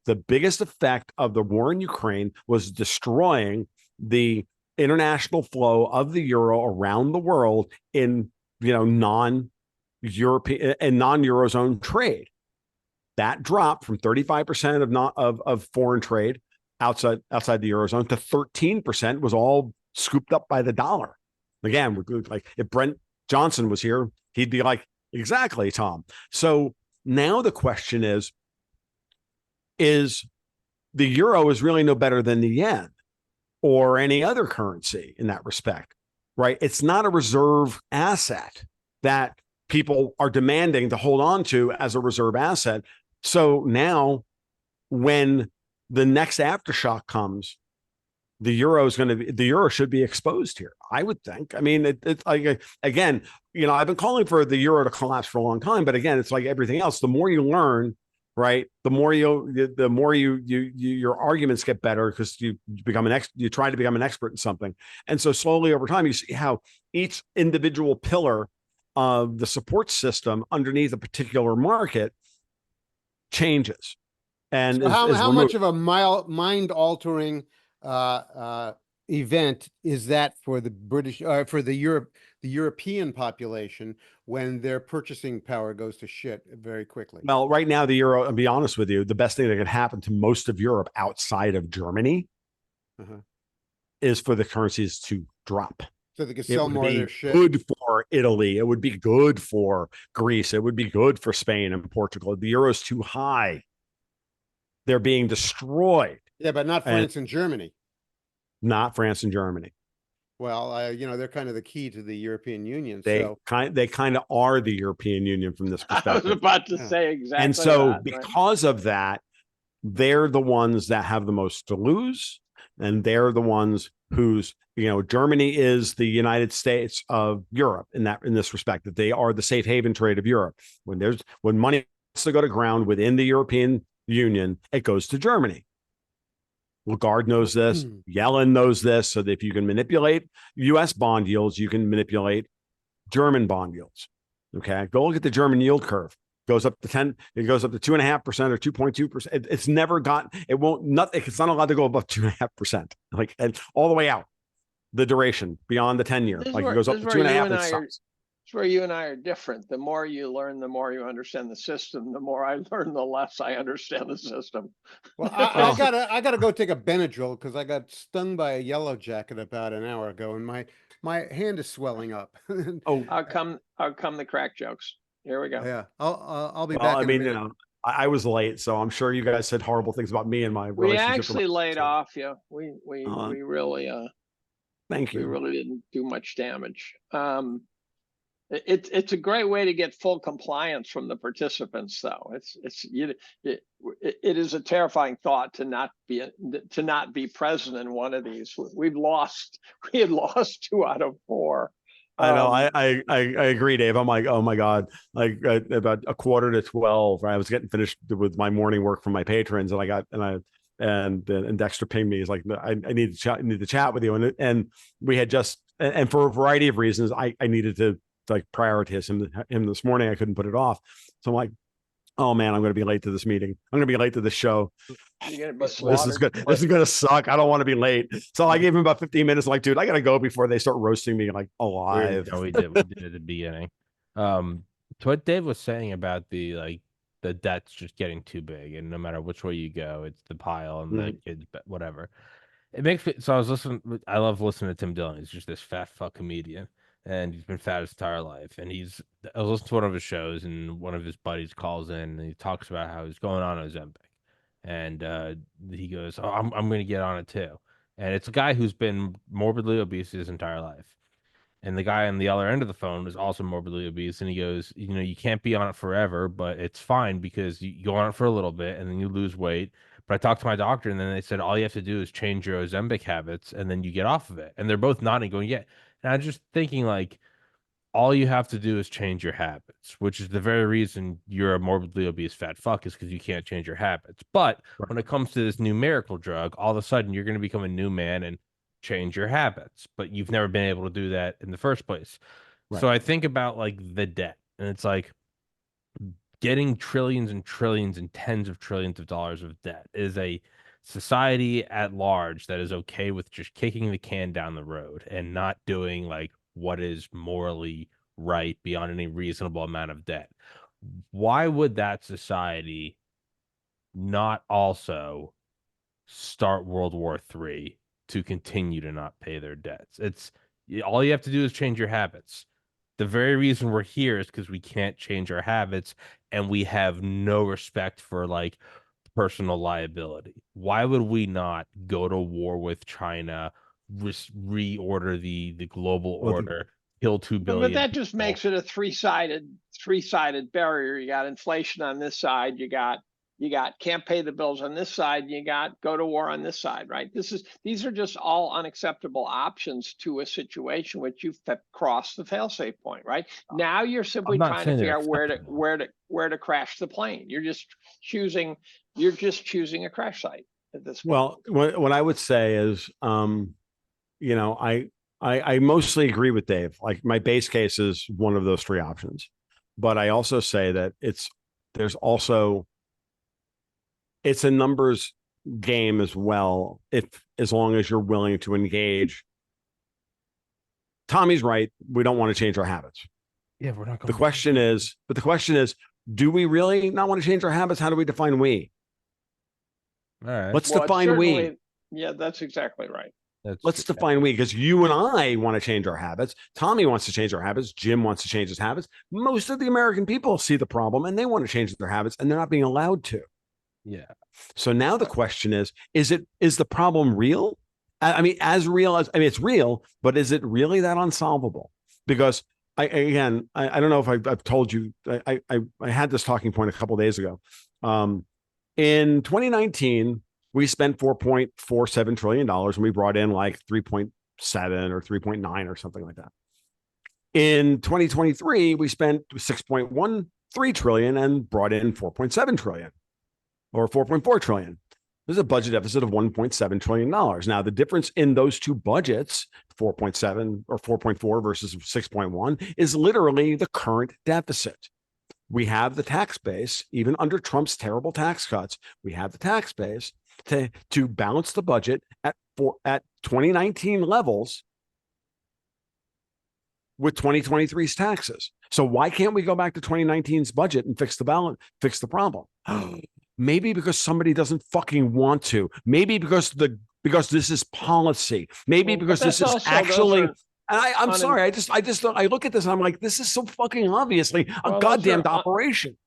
The biggest effect of the war in Ukraine was destroying the international flow of the euro around the world in non-European and non-Eurozone trade. That dropped from 35% of foreign trade outside the Eurozone to 13%, was all scooped up by the dollar. Again, we're good. Like if Brent Johnson was here, he'd be like, exactly, Tom. So now the question is the euro is really no better than the yen or any other currency in that respect, right? It's not a reserve asset that people are demanding to hold on to as a reserve asset. So now when the next aftershock comes, the euro should be exposed here, I would think. I mean, it's like, again, I've been calling for the euro to collapse for a long time, but again, it's like everything else. The more you learn, right, the more your arguments get better because you try to become an expert in something. And so slowly over time, you see how each individual pillar of the support system underneath a particular market changes. And so how much of a mind-altering event is that for the British, for the European population when their purchasing power goes to shit very quickly? Well, right now the euro, I'll be honest with you, the best thing that could happen to most of Europe outside of Germany is for the currencies to drop. So they could sell more of their shit. Good for Italy. It would be good for Greece. It would be good for Spain and Portugal. The euro is too high. They're being destroyed. Yeah, but not France and Germany. Not France and Germany. Well, they're kind of the key to the European Union. They kind of are the European Union from this perspective. I was about to say exactly. And so because of that, they're the ones that have the most to lose. And they're the ones whose, Germany is the United States of Europe in this respect, that they are the safe haven trade of Europe. When money has to go to ground within the European Union, it goes to Germany. Lagarde knows this. Yellen knows this. So that if you can manipulate U.S. bond yields, you can manipulate German bond yields. Okay, go look at the German yield curve. Goes up to 10. It goes up to 2.5% or 2.2%. It's never got. It won't. Nothing. It's not allowed to go above 2.5%. Like, and all the way out the duration beyond the 10-year. Like it goes up to 2.5. It stops. It's where you and I are different. The more you learn, the more you understand the system. The more I learn, the less I understand the system. Well, I gotta go take a Benadryl because I got stung by a yellow jacket about an hour ago, and my hand is swelling up. Oh, How come the crack jokes? Here we go. Yeah, I'll be well, back. I in a mean, minute. I was late, so I'm sure you guys said horrible things about me and my We relationship. actually laid off you. We really Thank we you. really didn't do much damage. It's a great way to get full compliance from the participants, though. It is a terrifying thought to not be present in one of these. We had lost 2 out of 4. I know. I agree, Dave. I'm like, oh my God, like about 11:45, right? I was getting finished with my morning work from my patrons, and Dexter pinged me. He's like, I need to chat with you, and we had just, and for a variety of reasons, I needed to like prioritize him this morning. I couldn't put it off, so I'm like, oh man, I'm going to be late to this meeting. I'm going to be late to this show. You're gonna be This is good. This is going to suck. I don't want to be late. So I gave him about 15 minutes. Like, dude, I got to go before they start roasting me like alive. We did at the beginning. To what Dave was saying about the debt's just getting too big, and no matter which way you go, it's the pile and the kids, whatever. It makes me. So I was listening. I love listening to Tim Dillon. He's just this fat fuck comedian, and he's been fat his entire life. And I was listening to one of his shows, and one of his buddies calls in, and he talks about how he's going on Ozempic, and he goes, "Oh, I'm going to get on it too." And it's a guy who's been morbidly obese his entire life. And the guy on the other end of the phone is also morbidly obese. And he goes, you can't be on it forever, but it's fine because you go on it for a little bit and then you lose weight. But I talked to my doctor and then they said, all you have to do is change your Ozempic habits and then you get off of it. And they're both nodding, going, yeah. And I'm just thinking, like, all you have to do is change your habits, which is the very reason you're a morbidly obese fat fuck, is because you can't change your habits. But when it comes to this new miracle drug, all of a sudden you're going to become a new man and change your habits, but you've never been able to do that in the first place. Right. So I think about like the debt, and it's like getting trillions and trillions and tens of trillions of dollars of debt is a society at large that is okay with just kicking the can down the road and not doing like what is morally right beyond any reasonable amount of debt. Why would that society not also start World War III to continue to not pay their debts? It's all you have to do is change your habits. The very reason we're here is because we can't change our habits and we have no respect for like personal liability. Why would we not go to war with China, reorder the global order, kill 2 billion? But that just makes it a three-sided barrier. You got inflation on this side, you got can't pay the bills on this side, you got go to war on this side, right? These are just all unacceptable options to a situation which you've crossed the fail-safe point, right? Now you're simply trying to figure out where to crash the plane. You're just choosing a crash site at this point. Well, what I would say is, I mostly agree with Dave. Like my base case is one of those 3 options, but I also say that it's a numbers game as well, as long as you're willing to engage. Tommy's right. We don't want to change our habits. Yeah, we're not going. The question is, do we really not want to change our habits? How do we define we? All right. Let's define we. Yeah, that's exactly right. Let's define we, because you and I want to change our habits. Tommy wants to change our habits. Jim wants to change his habits. Most of the American people see the problem and they want to change their habits, and they're not being allowed to. Yeah. So now the question is the problem real? I mean, it's real, but is it really that unsolvable? Because I don't know if I've told you, I had this talking point a couple of days ago. In 2019, we spent $4.47 trillion and we brought in like 3.7 or 3.9 or something like that. In 2023, we spent 6.13 trillion and brought in 4.7 trillion or 4.4 trillion. There's a budget deficit of $1.7 trillion. Now, the difference in those two budgets, 4.7 or 4.4 versus 6.1, is literally the current deficit. We have the tax base, even under Trump's terrible tax cuts, we have the tax base to balance the budget at 2019 levels with 2023's taxes. So why can't we go back to 2019's budget and fix the problem? Maybe because somebody doesn't fucking want to. Maybe because this is policy. Maybe because this is actually. I'm sorry. I look at this and I'm like, this is so fucking obviously a goddamn operation.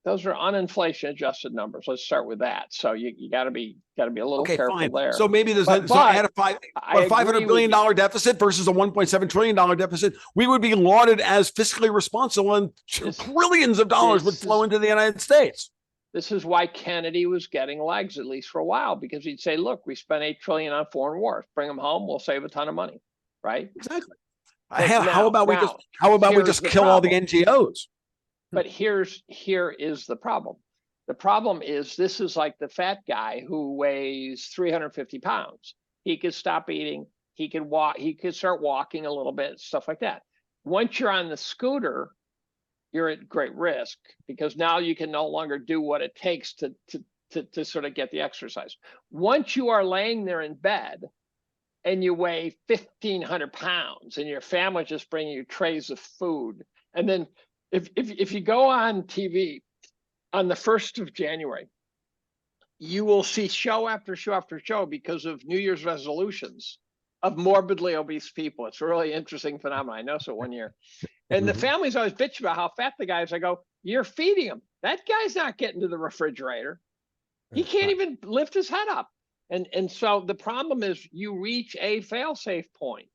Those are uninflation adjusted numbers. Let's start with that. So you got to be a little careful there. So maybe there's I had a $500 billion deficit versus a $1.7 trillion deficit. We would be lauded as fiscally responsible, and trillions of dollars would flow into the United States. This is why Kennedy was getting legs, at least for a while, because he'd say, "Look, we spent $8 trillion on foreign wars. Bring them home. We'll save a ton of money." Right? Exactly. How about we just kill all the NGOs? But here is the problem. The problem is this is like the fat guy who weighs 350 pounds. He could stop eating. He could walk. He could start walking a little bit, stuff like that. Once you're on the scooter, you're at great risk because now you can no longer do what it takes to sort of get the exercise. Once you are laying there in bed and you weigh 1,500 pounds and your family just bringing you trays of food, and then if you go on TV on the 1st of January, you will see show after show after show because of New Year's resolutions of morbidly obese people. It's a really interesting phenomenon. I know so one year. And the families always bitch about how fat the guy is. I go, you're feeding him. That guy's not getting to the refrigerator. He can't even lift his head up. And so the problem is you reach a fail-safe point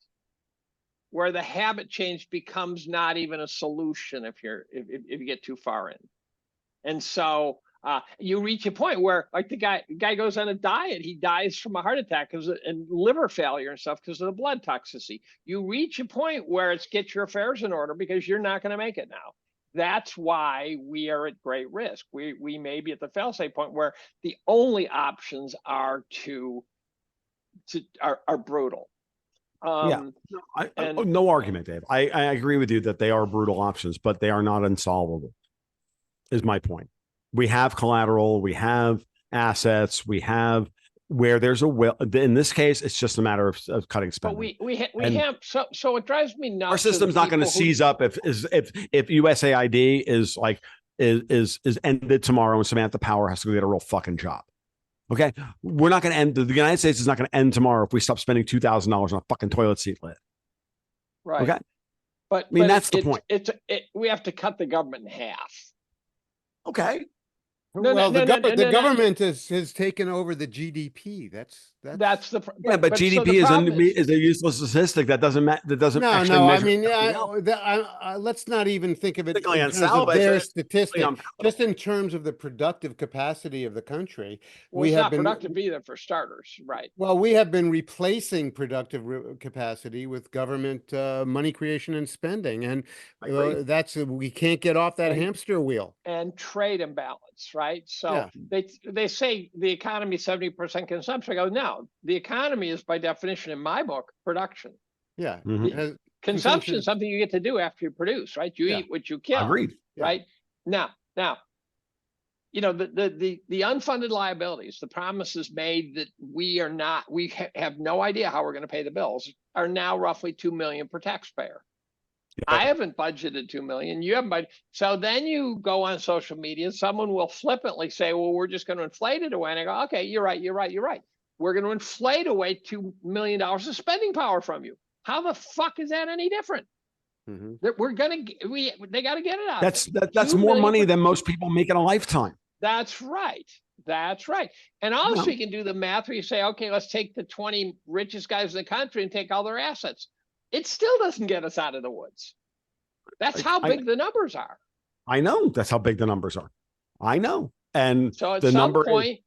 where the habit change becomes not even a solution if you get too far in. And so you reach a point where, like the guy goes on a diet, he dies from a heart attack and liver failure and stuff because of the blood toxicity. You reach a point where it's get your affairs in order because you're not going to make it now. That's why we are at great risk. We may be at the fail-safe point where the only options are are brutal. No argument, Dave. I agree with you that they are brutal options, but they are not unsolvable, is my point. We have collateral, we have assets, we have where there's a will. In this case, it's just a matter of cutting spending. But we have so it drives me nuts. Our system's not going to seize up if USAID is ended tomorrow and Samantha Power has to go get a real fucking job. Okay, we're not going to end. The United States is not going to end tomorrow if we stop spending $2,000 on a fucking toilet seat lid. Right. Okay. But that's the point. We have to cut the government in half. Okay. The government has taken over the GDP. That's the but GDP is a useless statistic that doesn't let's not even think of it in terms of their statistic. Just in terms of the productive capacity of the country, it's not productive either for starters, right? Well, we have been replacing productive capacity with government money creation and spending, and we can't get off that hamster wheel. And trade imbalance, right? So they say the economy is 70% consumption. I go, no, the economy is by definition in my book production. Yeah. Consumption is something you get to do after you produce, right? You eat what you kill. Agreed. Right? Now, you know, the unfunded liabilities, the promises made that we have no idea how we're going to pay the bills are now roughly $2 million per taxpayer. I haven't budgeted $2 million. You haven't budgeted. So then you go on social media, someone will flippantly say, well, we're just going to inflate it away. And I go, okay, you're right. We're going to inflate away $2 million of spending power from you. How the fuck is that any different? They got to get it out. That's more money than most people make in a lifetime. That's right. And also you can do the math where you say, okay, let's take the 20 richest guys in the country and take all their assets. It still doesn't get us out of the woods. That's how big the numbers are. I know that's how big the numbers are. I know. And so at some point,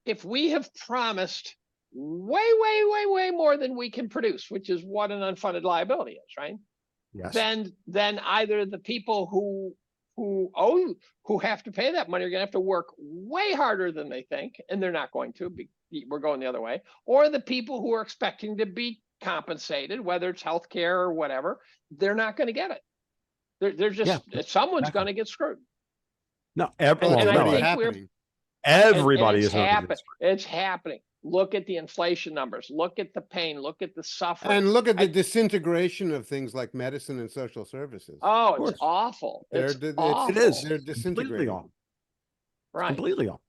if we have promised way more than we can produce, which is what an unfunded liability is, right? Yes. Then either the people who who have to pay that money are going to have to work way harder than they think, and they're not going to. We're going the other way. Or the people who are expecting to be compensated, whether it's healthcare or whatever, they're not going to get it. They're just someone's going to get screwed. No, And I think happening. everybody it's is going to get happening. It's happening. Look at the inflation numbers. Look at the pain. Look at the suffering. And look at the disintegration of things like medicine and social services. Oh, it's awful. It's awful. It is. They're Completely disintegrating. off. Right. Completely off.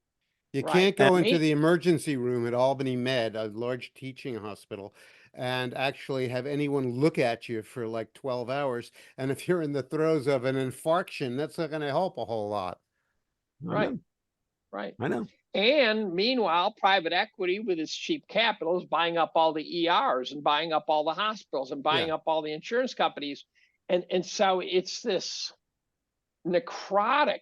You Right. can't go And into me- the emergency room at Albany Med, a large teaching hospital, and actually have anyone look at you for like 12 hours. And if you're in the throes of an infarction, that's not going to help a whole lot. Right. Right. I know. And meanwhile, private equity with its cheap capital is buying up all the ERs and buying up all the hospitals and buying up all the insurance companies. And so it's this necrotic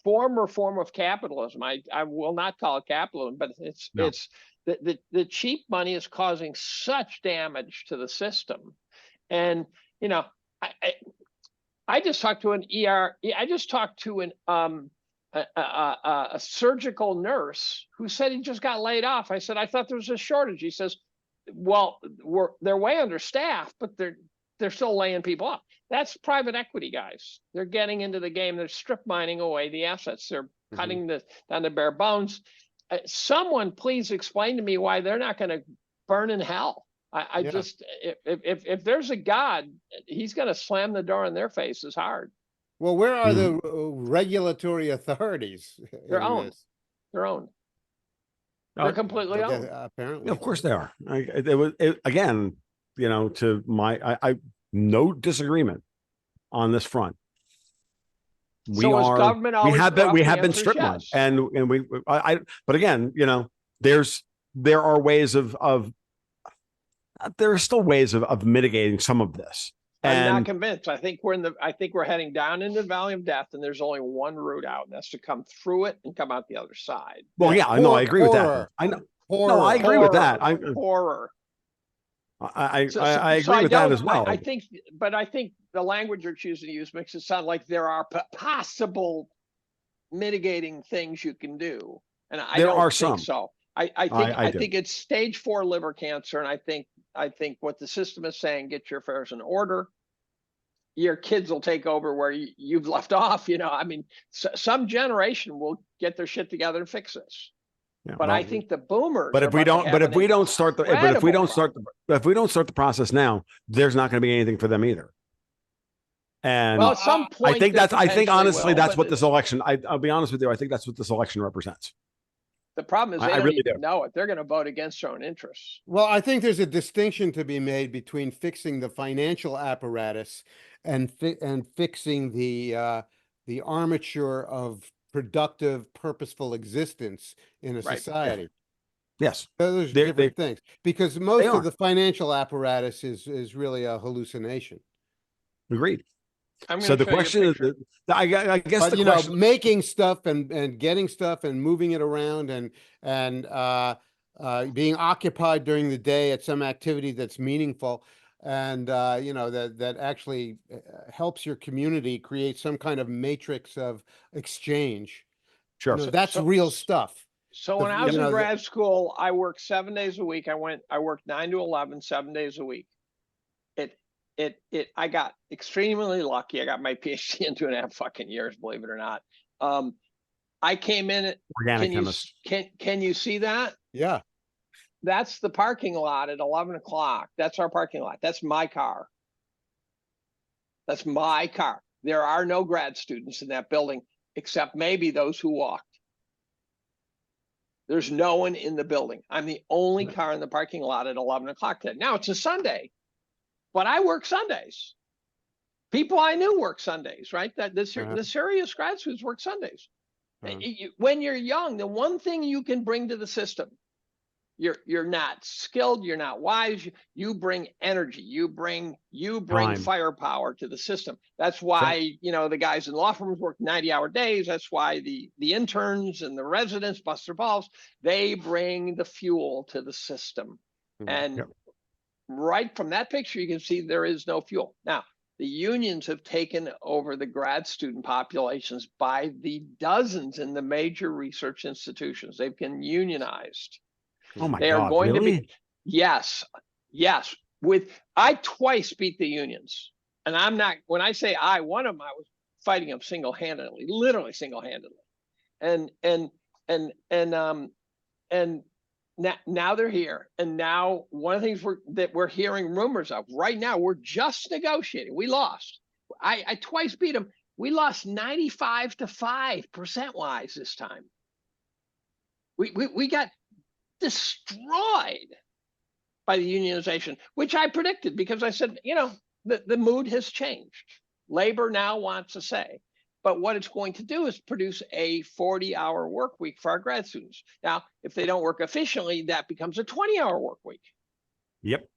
form of capitalism. I will not call it capitalism, but it's the cheap money is causing such damage to the system. And you know, I just talked to an ER. I just talked to a surgical nurse who said he just got laid off. I said, I thought there was a shortage. He says, well, they're way understaffed, but they're still laying people off. That's private equity guys. They're getting into the game. They're strip mining away the assets. They're cutting down to bare bones. Someone please explain to me why they're not going to burn in hell. I just, if there's a God, he's going to slam the door in their faces hard. Well, where are the regulatory authorities? They're owned. They're owned. They're completely owned. Apparently. Yeah, of course they are. Again, you know, to my, I no disagreement on this front. We have been strip mined, and but again, you know, there are ways there are still ways of mitigating some of this. I'm not convinced. I think we're heading down into the valley of death, and there's only one route out, and that's to come through it and come out the other side. Well, yeah, I know. I agree with that. I know. No, I agree with that. Horror. I agree with that as well. I think the language you're choosing to use makes it sound like there are possible mitigating things you can do, and I don't think so. I think it's stage 4 liver cancer, and I think what the system is saying: get your affairs in order. Your kids will take over where you've left off. You know, I mean, some generation will get their shit together and fix this. Yeah, but I think the boomers. But if we don't start the process now, there's not going to be anything for them either. And well, at some point, I think honestly, that's what this election. I'll be honest with you. I think that's what this election represents. The problem is they don't even know it. They're going to vote against their own interests. Well, I think there's a distinction to be made between fixing the financial apparatus and fixing the armature of productive, purposeful existence in a society. Yes. Those are different things, because most of the financial apparatus is really a hallucination. Agreed. So the question is, I guess, but you know, making stuff and getting stuff and moving it around and being occupied during the day at some activity that's meaningful and you know, that actually helps your community create some kind of matrix of exchange. Sure, you know, that's real stuff. So when I was in grad school, I worked 7 days a week. I worked 9 to 11, 7 days a week. I got extremely lucky. I got my PhD in 2.5 fucking years, believe it or not. I came in at organic chemist. Can you see that? Yeah. That's the parking lot at 11 o'clock. That's our parking lot. That's my car. That's my car. There are no grad students in that building, except maybe those who walked. There's no one in the building. I'm the only car in the parking lot at 11 o'clock today. Now it's a Sunday, but I work Sundays. People I knew work Sundays, right? The serious grad students work Sundays. When you're young, the one thing you can bring to the system, you're not skilled, you're not wise, you bring energy, you bring firepower to the system. That's why, you know, the guys in law firms work 90-hour days. That's why the interns and the residents bust their balls. They bring the fuel to the system. And right from that picture, you can see there is no fuel. Now, The unions have taken over the grad student populations by the dozens in the major research institutions. They've been unionized. Oh my They are God, going to really? be, yes. I twice beat the unions. And I'm not, when I say one of them, I was fighting them single-handedly, literally single-handedly. And now they're here. And now one of the things we're hearing rumors of right now, we're just negotiating. We lost. I twice beat them. We lost 95-5% wise this time. We got destroyed by the unionization, which I predicted because I said, the mood has changed. Labor now wants a say. But what it's going to do is produce a 40-hour work week for our grad students. Now, if they don't work efficiently, that becomes a 20-hour work week. Yep.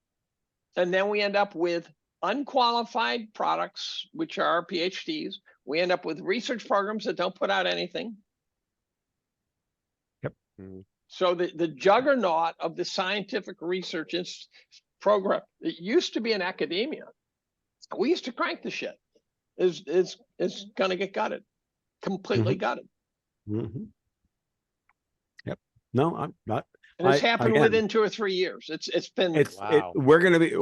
And then we end up with unqualified products, which are PhDs. We end up with research programs that don't put out anything. Yep. So the juggernaut of the scientific research program, it used to be in academia. We used to crank the shit. Is going to get gutted, completely gutted. Mm-hmm. Yep. No, I'm not. And it's happened within 2 or 3 years. It's been. Wow. We're going to be.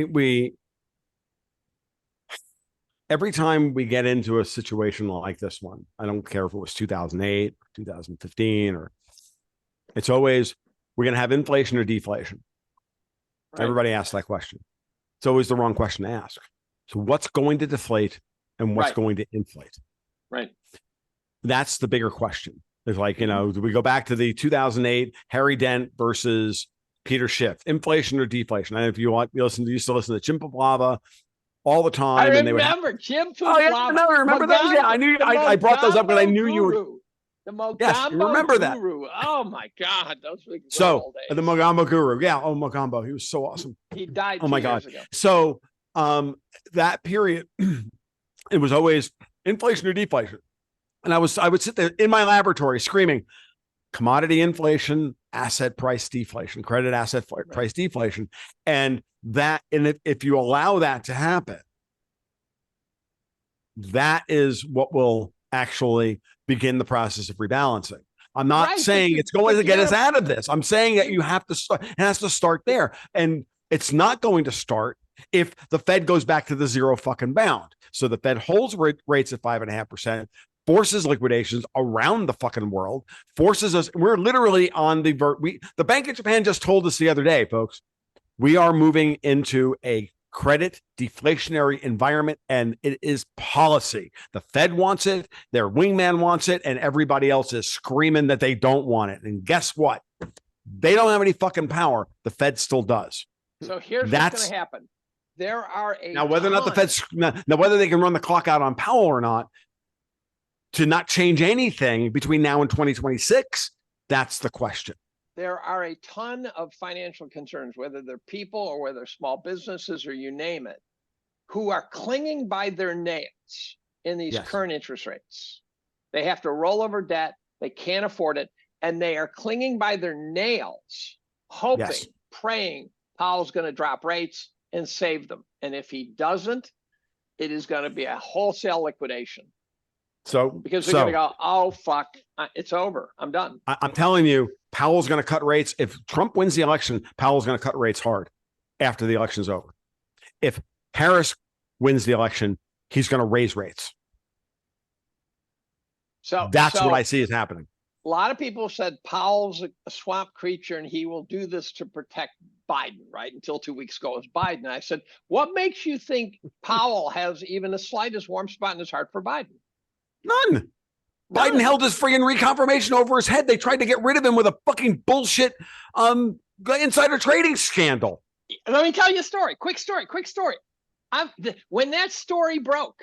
We. Every time we get into a situation like this one, I don't care if it was 2008, 2015, or it's always we're going to have inflation or deflation. Right. Everybody asks that question. It's always the wrong question to ask. So what's going to deflate and what's going to inflate? Right. That's the bigger question. It's like, do we go back to the 2008 Harry Dent versus Peter Schiff, inflation or deflation? And if you used to listen to Jim Paplava all the time. I remember Jim Paplava. Oh, yeah, no, remember those? Yeah, I knew. I brought those up because I knew you were. The Mogambo yes, you remember Guru. That. Oh my God, those were so the Mogambo Guru. Yeah, Mogambo, he was so awesome. He died. Oh my God. Years ago. So that period, it was always inflation or deflation, and I would sit there in my laboratory screaming, commodity inflation, asset price deflation, credit asset price deflation, and if you allow that to happen, that is what will actually begin the process of rebalancing. I'm not saying it's going to get us out of this. I'm saying that you have to start. It has to start there, and it's not going to start if the Fed goes back to the zero fucking bound. So the Fed holds rates at 5.5%, forces liquidations around the fucking world, forces us. We're literally on the the Bank of Japan just told us the other day, folks, we are moving into a credit deflationary environment, and it is policy. The Fed wants it, their wingman wants it, and everybody else is screaming that they don't want it. And guess what? They don't have any fucking power. The Fed still does. So here's what's going to happen. There are now whether or not the Fed's now whether they can run the clock out on Powell or not to not change anything between now and 2026, that's the question. There are a ton of financial concerns, whether they're people or whether they're small businesses or you name it, who are clinging by their nails in these current interest rates. They have to roll over debt. They can't afford it. And they are clinging by their nails, hoping, praying Powell's going to drop rates and save them. And if he doesn't, it is going to be a wholesale liquidation. So because they're going to go, oh, fuck, it's over. I'm done. I'm telling you, Powell's going to cut rates. If Trump wins the election, Powell's going to cut rates hard after the election's over. If Harris wins the election, he's going to raise rates. So that's what I see is happening. A lot of people said Powell's a swamp creature and he will do this to protect Biden, right? Until 2 weeks ago, it was Biden. I said, what makes you think Powell has even the slightest warm spot in his heart for Biden? None. Biden held his friggin' reconfirmation over his head. They tried to get rid of him with a fucking bullshit insider trading scandal. Let me tell you a story. Quick story. When that story broke,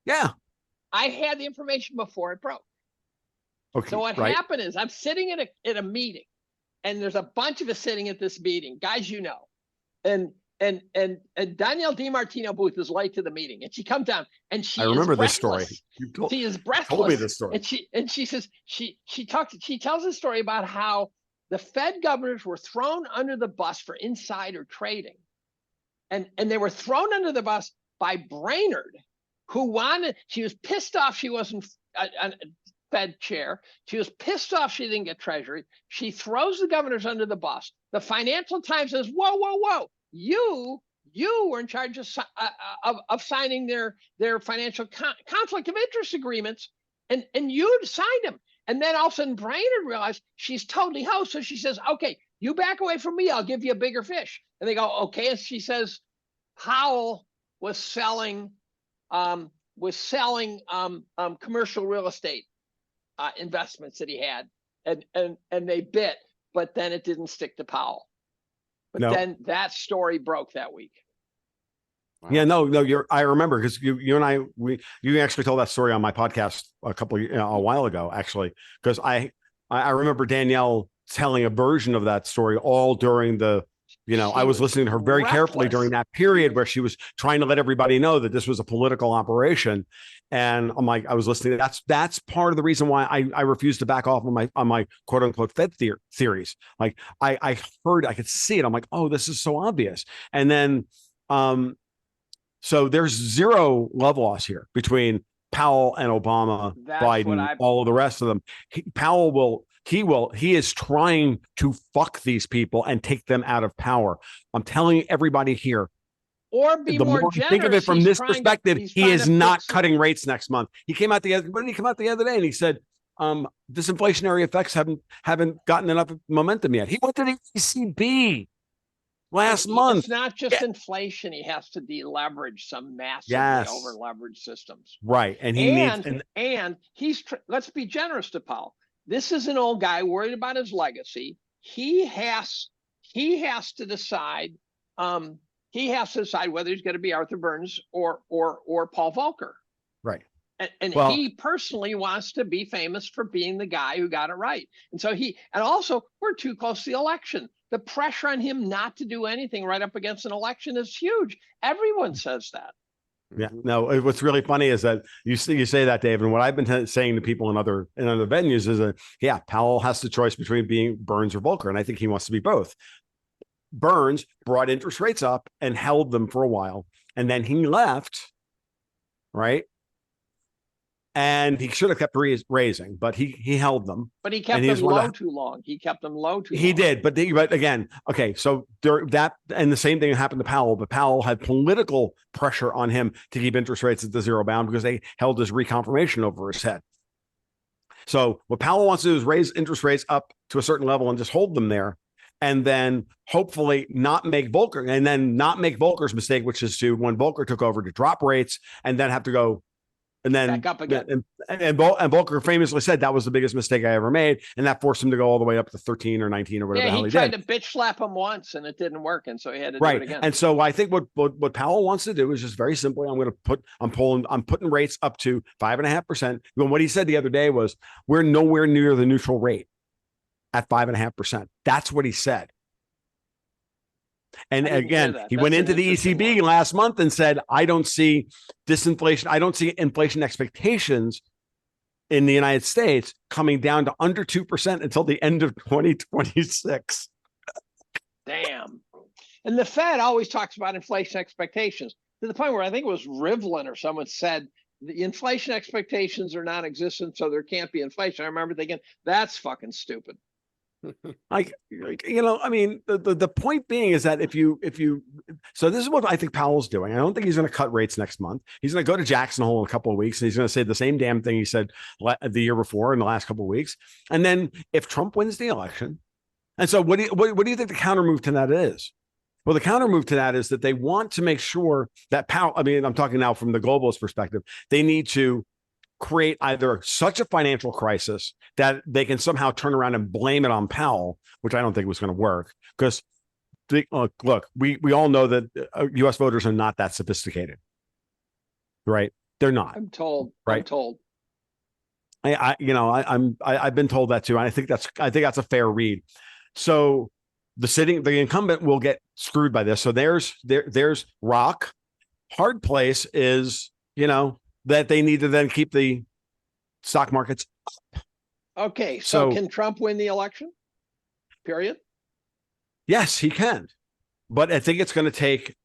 I had the information before it broke. Okay. So what happened is I'm sitting at a meeting, and there's a bunch of us sitting at this meeting, guys, and Danielle DiMartino Booth is late to the meeting, and she comes down and she remember this story. She is breathless. Told me this story. And she says she tells a story about how the Fed governors were thrown under the bus for insider trading. And they were thrown under the bus by Brainerd, she was pissed off she wasn't a Fed chair. She was pissed off she didn't get Treasury. She throws the governors under the bus. The Financial Times says, whoa, whoa, whoa, you were in charge of signing their financial conflict of interest agreements, and you signed them. And then all of a sudden Brainerd realized she's totally host. So she says, okay, you back away from me, I'll give you a bigger fish. And they go, okay. And she says, Powell was selling commercial real estate investments that he had, and they bit, but then it didn't stick to Powell. But then that story broke that week. Wow. Yeah, no, I remember, because you and I, you actually told that story on my podcast a while ago, actually, because I remember Danielle telling a version of that story all during the, I was listening to her very carefully during that period where she was trying to let everybody know that this was a political operation. And I'm like, I was listening. That's part of the reason why I refused to back off on my quote unquote Fed theories. Like I could see it. I'm like, oh, this is so obvious. And then, so there's zero love loss here between Powell and Obama, Biden, all of the rest of them. He is trying to fuck these people and take them out of power. I'm telling everybody here. Or be more generous. Think of it from this perspective. He is not cutting rates next month. He came out the other day and he said, disinflationary effects haven't gotten enough momentum yet. He went to the ECB last month. It's not just inflation. He has to deleverage some massively over leveraged systems. Right. And he's let's be generous to Powell. This is an old guy worried about his legacy. He has to decide. He has to decide whether he's going to be Arthur Burns or Paul Volcker. Right. And he personally wants to be famous for being the guy who got it right. And so also we're too close to the election. The pressure on him not to do anything right up against an election is huge. Everyone says that. Yeah. No, what's really funny is that you say that, Dave, and what I've been saying to people in other venues is that, Powell has the choice between being Burns or Volcker. And I think he wants to be both. Burns brought interest rates up and held them for a while. And then he left, right? And he should have kept raising, but he held them. But he kept them low too long. He kept them low too long. He did, but again, okay. So that, and the same thing happened to Powell, but Powell had political pressure on him to keep interest rates at the zero bound because they held his reconfirmation over his head. So what Powell wants to do is raise interest rates up to a certain level and just hold them there, and then hopefully not make Volcker's mistake, which is to, when Volcker took over, to drop rates and then have to go. And then back up again. And Volcker famously said that was the biggest mistake I ever made. And that forced him to go all the way up to 13 or 19 or whatever the hell he did. He tried to bitch slap him once and it didn't work. And so he had to do it again. And so I think what Powell wants to do is just very simply, I'm putting rates up to 5.5%. And what he said the other day was, we're nowhere near the neutral rate at 5.5%. That's what he said. And again, he went into the ECB last month and said, I don't see disinflation. I don't see inflation expectations in the United States coming down to under 2% until the end of 2026. Damn. And the Fed always talks about inflation expectations to the point where I think it was Rivlin or someone said the inflation expectations are non-existent, so there can't be inflation. I remember thinking, that's fucking stupid. I mean, the point being is that if you so this is what I think Powell's doing. I don't think he's going to cut rates next month. He's going to go to Jackson Hole in a couple of weeks and he's going to say the same damn thing he said the year before in the last couple of weeks. And then if Trump wins the election, and so what do you think the counter move to that is? Well, the counter move to that is that they want to make sure that Powell, I mean, I'm talking now from the globalist perspective, they need to create either such a financial crisis that they can somehow turn around and blame it on Powell, which I don't think was going to work. Because look, we all know that U.S. voters are not that sophisticated, right? They're not. I'm told. Right? I'm told. I've been told that too. And I think that's a fair read. So the incumbent will get screwed by this. So there's rock. Hard place is, that they need to then keep the stock markets up. Okay, so can Trump win the election? Period. Yes, he can. But I think it's going to take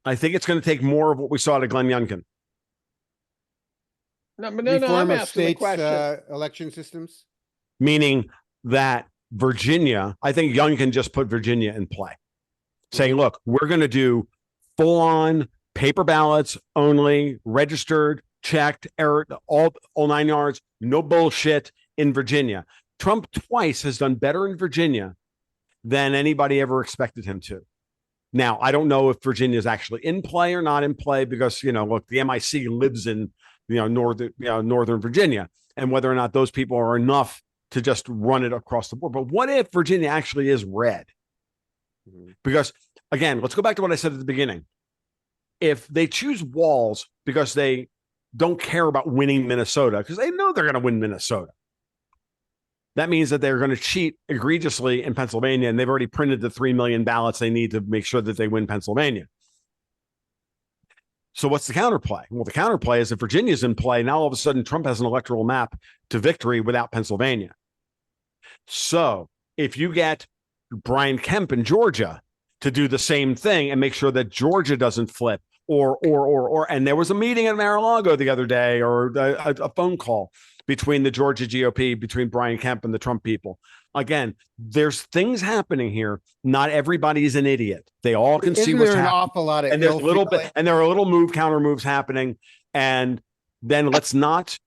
I think it's going to take more of what we saw to Glenn Youngkin, No, Reform I'm of asking the states, question. election systems. meaning that Virginia, I think Youngkin just put Virginia in play, saying, Mhm. look, we're going to do full on paper ballots only, registered, checked, error, all 9 yards, no bullshit in Virginia. Trump twice has done better in Virginia than anybody ever expected him to. Now, I don't know if Virginia is actually in play or not in play because, look, the MIC lives in, northern Virginia, and whether or not those people are enough to just run it across the board. But what if Virginia actually is red? Because, again, let's go back to what I said at the beginning. If they choose Walz because they don't care about winning Minnesota, because they know they're going to win Minnesota, that means that they're going to cheat egregiously in Pennsylvania, and they've already printed the 3 million ballots they need to make sure that they win Pennsylvania. So what's the counterplay? Well, the counterplay is if Virginia's in play, now all of a sudden Trump has an electoral map to victory without Pennsylvania. So if you get Brian Kemp in Georgia to do the same thing and make sure that Georgia doesn't flip, and there was a meeting at Mar-a-Lago the other day, or a phone call between the Georgia GOP, between Brian Kemp and the Trump people. Again, there's things happening here. Not everybody's an idiot. They all can see Isn't what's there an happening. awful lot of And there's ill feeling? and there are little counter moves happening. And then let us not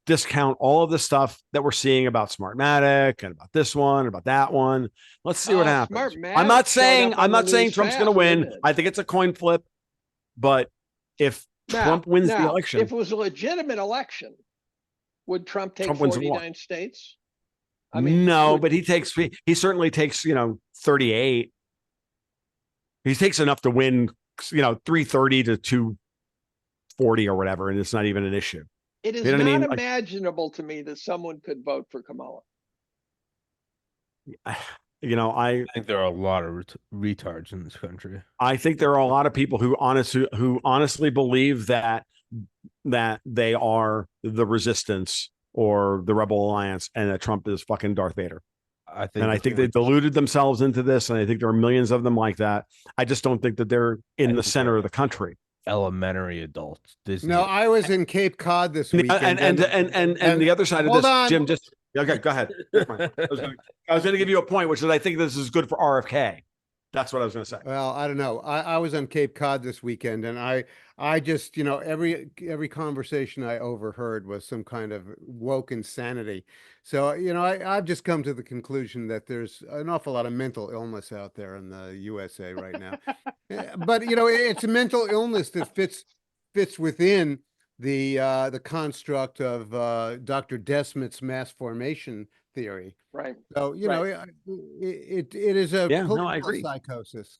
discount all of the stuff that we're seeing about Smartmatic and about this one, about that one. Let's see what happens. Smartmatic I'm not saying showed up on the news Trump's going to fast, win. didn't it? I think it's a coin flip. But if Trump wins the election, if it was a legitimate election, would Trump take Trump wins what? 49 states? I mean, no, but he certainly takes 38. He takes enough to win 330 to 240 or whatever, and it's not even an issue. It is You know what I not mean? imaginable to me that someone could vote for Kamala. I think there are a lot of retards in this country. I think there are a lot of people who honestly believe that they are the resistance or the Rebel Alliance, and that Trump is fucking Darth Vader. I think they deluded themselves into this, and I think there are millions of them like that. I just don't think that they're in the center of the country. Elementary adults. No, I was in Cape Cod this weekend. And the other side of this, on. Jim, just okay, go ahead. I was going to give you a point, which is I think this is good for RFK. That's what I was going to say. Well, I don't know. I was on Cape Cod this weekend, and I just, every conversation I overheard was some kind of woke insanity. So, I've just come to the conclusion that there's an awful lot of mental illness out there in the USA right now. But, it's a mental illness that fits within the construct of Dr. Desmet's mass formation theory. Right. So, it is a political I agree. psychosis.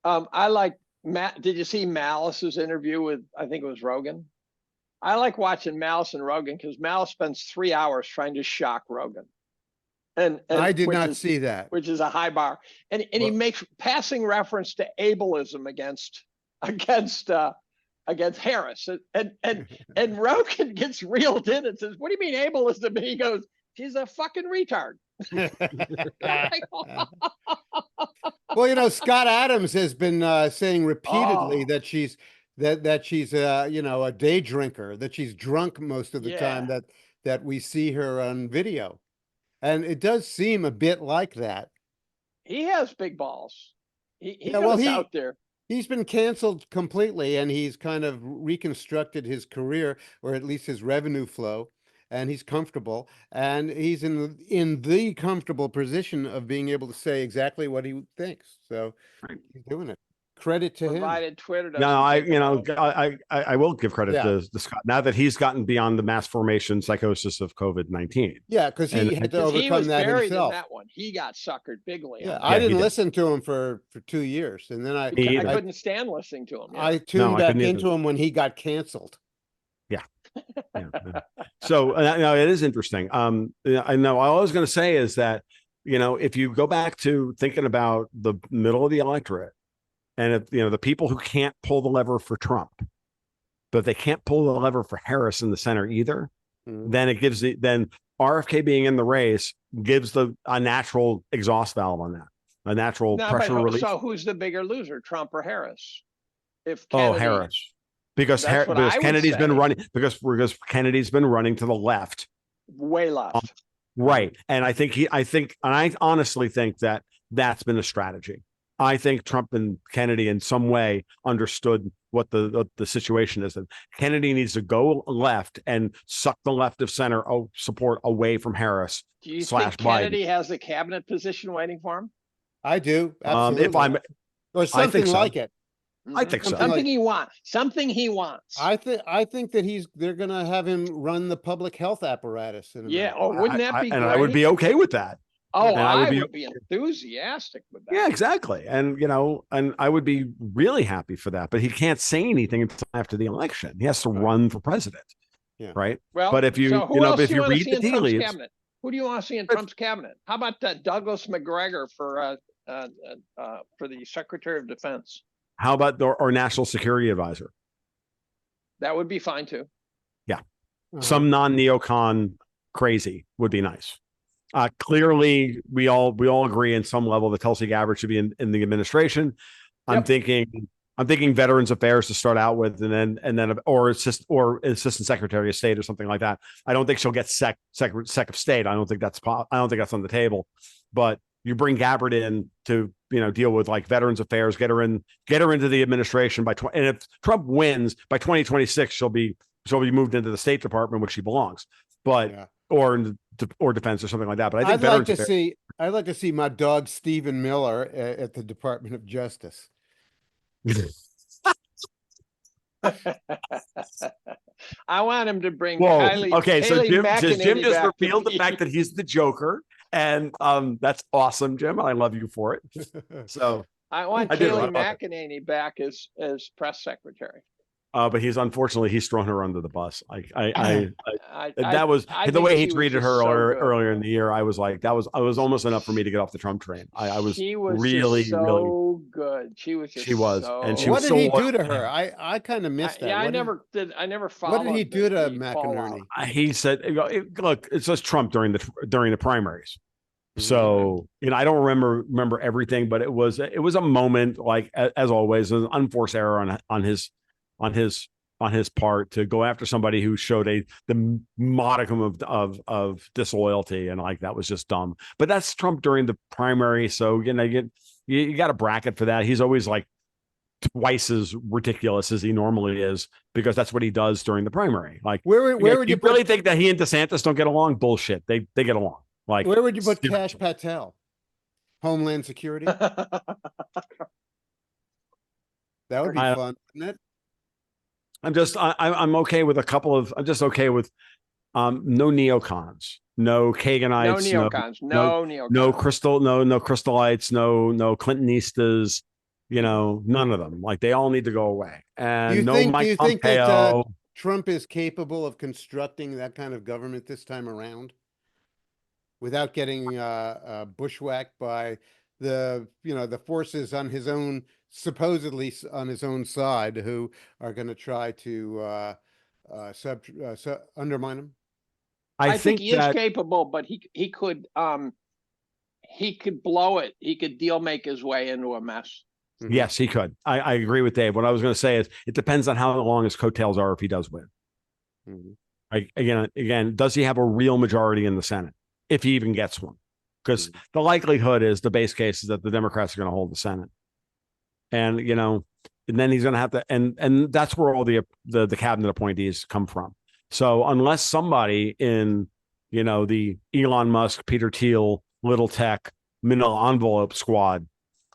I like Matt. Did you see Malice's interview with, I think it was Rogan? I like watching Malice and Rogan because Malice spends 3 hours trying to shock Rogan. And I did not see that. Which is a high bar. And he makes passing reference to ableism against Harris. And Rogan gets reeled in and says, "What do you mean ableism?" And he goes, "She's a fucking retard." Well, Scott Adams has been saying repeatedly that she's a day drinker, that she's drunk most of the time that we see her on video. And it does seem a bit like that. He has big balls. He goes out there. He's been canceled completely, and he's kind of reconstructed his career, or at least his revenue flow, and he's comfortable, and he's in the comfortable position of being able to say exactly what he thinks. So he's doing it. Credit to Provided Twitter doesn't. No, I will give credit to Scott now that he's gotten beyond the mass formation psychosis of COVID-19. Yeah, because he had to overcome that himself. In that one. He got suckered bigly. Yeah, I didn't listen to him for 2 years, and then I couldn't stand listening to him. Yeah. I tuned back into him when he got canceled. Yeah. So it is interesting. I know all I was going to say is that if you go back to thinking about the middle of the electorate, and if, the people who can't pull the lever for Trump, but they can't pull the lever for Harris in the center either, then it gives then RFK being in the race gives a natural exhaust valve on that. a natural No, pressure but relief. so who's the bigger loser, Trump or Harris? If Oh, Kennedy, Harris, because that's what I would Kennedy's been say. running because Kennedy's been running to the left, way left. right? And and I honestly think that that's been a strategy. I think Trump and Kennedy in some way understood what the situation is. And Kennedy needs to go left and suck the left of center support away from Harris. Do you slash think Kennedy Biden. has a cabinet position waiting for him? I do. Absolutely. If I'm, or I something think so. like it. I think so. Something he wants. Something he wants. I think that they're going to have him run the public health apparatus. In Yeah. America. Oh, wouldn't that be great? And I would be okay with that. Oh, and I would be enthusiastic with that. Yeah, exactly. And and I would be really happy for that. But he can't say anything until after the election. He has to run for president. Yeah. Right. Well, but if you so if you read the tea leaves, cabinet? Who do you want to see in Trump's cabinet? How about Douglas McGregor for the Secretary of Defense? how about our national security advisor? That would be fine too. Yeah. Some non-neocon crazy would be nice. Clearly, we all agree in some level that Tulsi Gabbard should be in the administration. I'm thinking Veterans Affairs to start out with, and then or assistant secretary of state or something like that. I don't think she'll get sec of state. I don't think that's on the table. But you bring Gabbard in to deal with like Veterans Affairs, get her into the administration and if Trump wins by 2026, she'll be moved into the State Department, which she belongs. But or defense or something like that. But I think I'd like to see my dog Stephen Miller at the Department of Justice. I want him to bring Kylie. Okay, so Jim just revealed the be... fact that he's the Joker, and that's awesome, Jim. I love you for it. So I want Kayleigh McEnany back as press secretary. But he's thrown her under the bus. That was the way he treated her earlier in the year. I was like, I was almost enough for me to get off the Trump train. She was really good. She was. What did he do to her? I kind of missed that. Yeah, I never followed. What did he do to McInerney? He said, "Look, it says Trump during the primaries." So I don't remember everything, but it was a moment, like as always, an unforced error on his part to go after somebody who showed the modicum of disloyalty, and like that was just dumb. But that's Trump during the primary, so you got a bracket for that. He's always like twice as ridiculous as he normally is because that's what he does during the primary. Like where would you really think that he and DeSantis don't get along? Bullshit. They get along. Like where would you put Kash Patel? Homeland Security. That would be fun, wouldn't it? I'm okay with a couple of. I'm just okay with no neocons, no Kaganites, no neocons, no Crystalites, no Clintonistas. None of them. Like they all need to go away. And do you think that Trump is capable of constructing that kind of government this time around, without getting bushwhacked by the forces on his own, supposedly on his own side, who are going to try to undermine him? I think he is capable, but he could blow it. He could deal make his way into a mess. Yes, he could. I agree with Dave. What I was going to say is it depends on how long his coattails are if he does win. Again, does he have a real majority in the Senate? If he even gets one, because the likelihood is the base case is that the Democrats are going to hold the Senate, and then he's going to have to, and that's where all the cabinet appointees come from. So unless somebody in the Elon Musk, Peter Thiel, Little Tech, Manila Envelope squad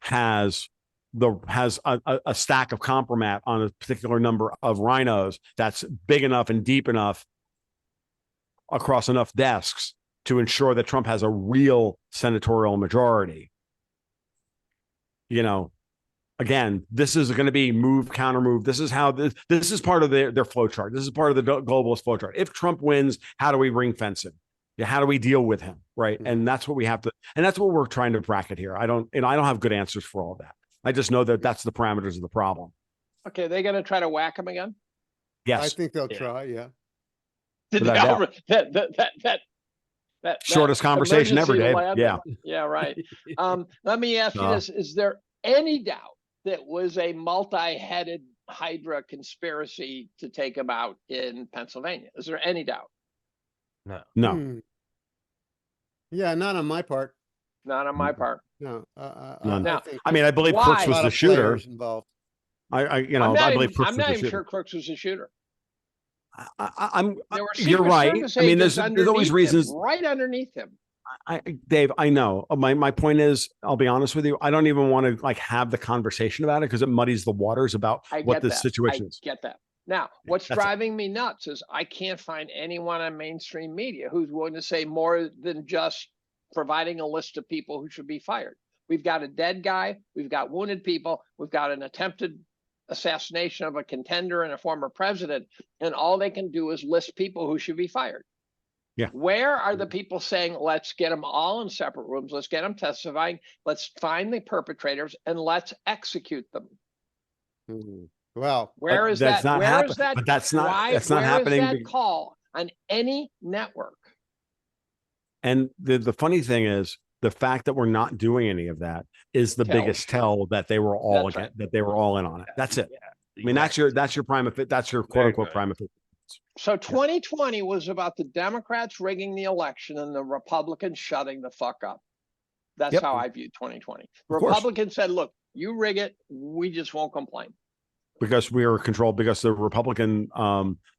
has a stack of compromat on a particular number of rhinos that's big enough and deep enough across enough desks to ensure that Trump has a real senatorial majority. Again, this is going to be move, counter move. This is how this is part of their flow chart. This is part of the globalist flow chart. If Trump wins, how do we ring fence him? How do we deal with him? Right. And that's what we have to, and that's what we're trying to bracket here. I don't have good answers for all that. I just know that that's the parameters of the problem. Okay. They're going to try to whack him again? Yes. I think they'll try. Yeah. Shortest conversation ever, emergency Dave. landing. Yeah, right. Let me ask you this: is there any doubt that was a multi-headed Hydra conspiracy to take him out in Pennsylvania? Is there any doubt? No. No. Yeah, not on my part. Not on my part. No. None. Now, think I mean, I believe Why? Crooks a was lot the of shooter. players involved. I believe Crooks I'm was not the even shooter. sure Crooks was a shooter. I'm. There were You're Secret right. Service I mean, agents there's always underneath reasons. him, right underneath him. Dave, I know. My point is, I'll be honest with you. I don't even want to like have the conversation about it because it muddies the waters about what the situation is. I get that. Now, what's driving me nuts is I can't find anyone on mainstream media who's willing to say more than just providing a list of people who should be fired. We've got a dead guy. We've got wounded people. We've got an attempted assassination of a contender and a former president. And all they can do is list people who should be fired. Yeah. Where are the people saying, let's get them all in separate rooms. Let's get them testifying. Let's find the perpetrators and let's execute them. Well, where is that's that? not Where happening. is that? But that's not. Why, That's not where happening. is that call on any network? And the funny thing is, the fact that we're not doing any of that is the biggest tell that they were all That's right. that they were all in on it. That's it. Yeah, I mean, that's your prima facie. That's your quote unquote prima facie. So 2020 was about the Democrats rigging the election and the Republicans shutting the fuck up. That's Yep. how I viewed 2020. The Of course. Republicans said, look, you rig it, we just won't complain. Because we are controlled, because the Republican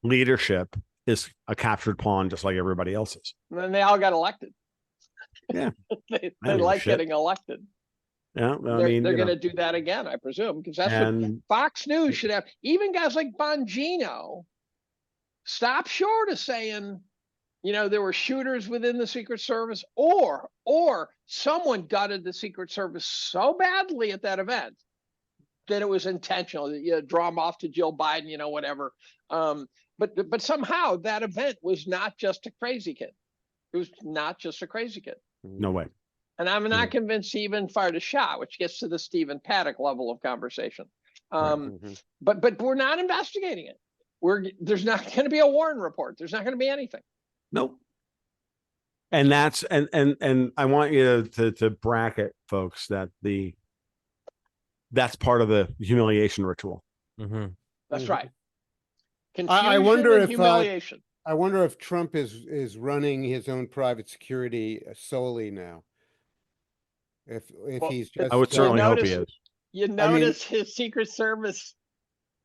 leadership is a captured pawn, just like everybody else's. And then they all got elected. Yeah. they I don't give a like shit. getting elected. Yeah, They're going to do that again, I presume, because that's what Fox News should have. Even guys like Bongino stop short of saying, you know, there were shooters within the Secret Service, or someone gutted the Secret Service so badly at that event that it was intentional. You know, draw them off to Jill Biden, you know, whatever. But somehow that event was not just a crazy kid. It was not just a crazy kid. No way. And I'm not convinced he even fired a shot, which gets to the Stephen Paddock level of conversation. But we're not investigating it. There's not going to be a Warren report. There's not going to be anything. Nope. And that's and I want you to bracket, folks, that that's part of the humiliation ritual. That's right. I wonder if humiliation. I wonder if Trump is running his own private security solely now. If he's just, I would certainly hope he is. You notice his Secret Service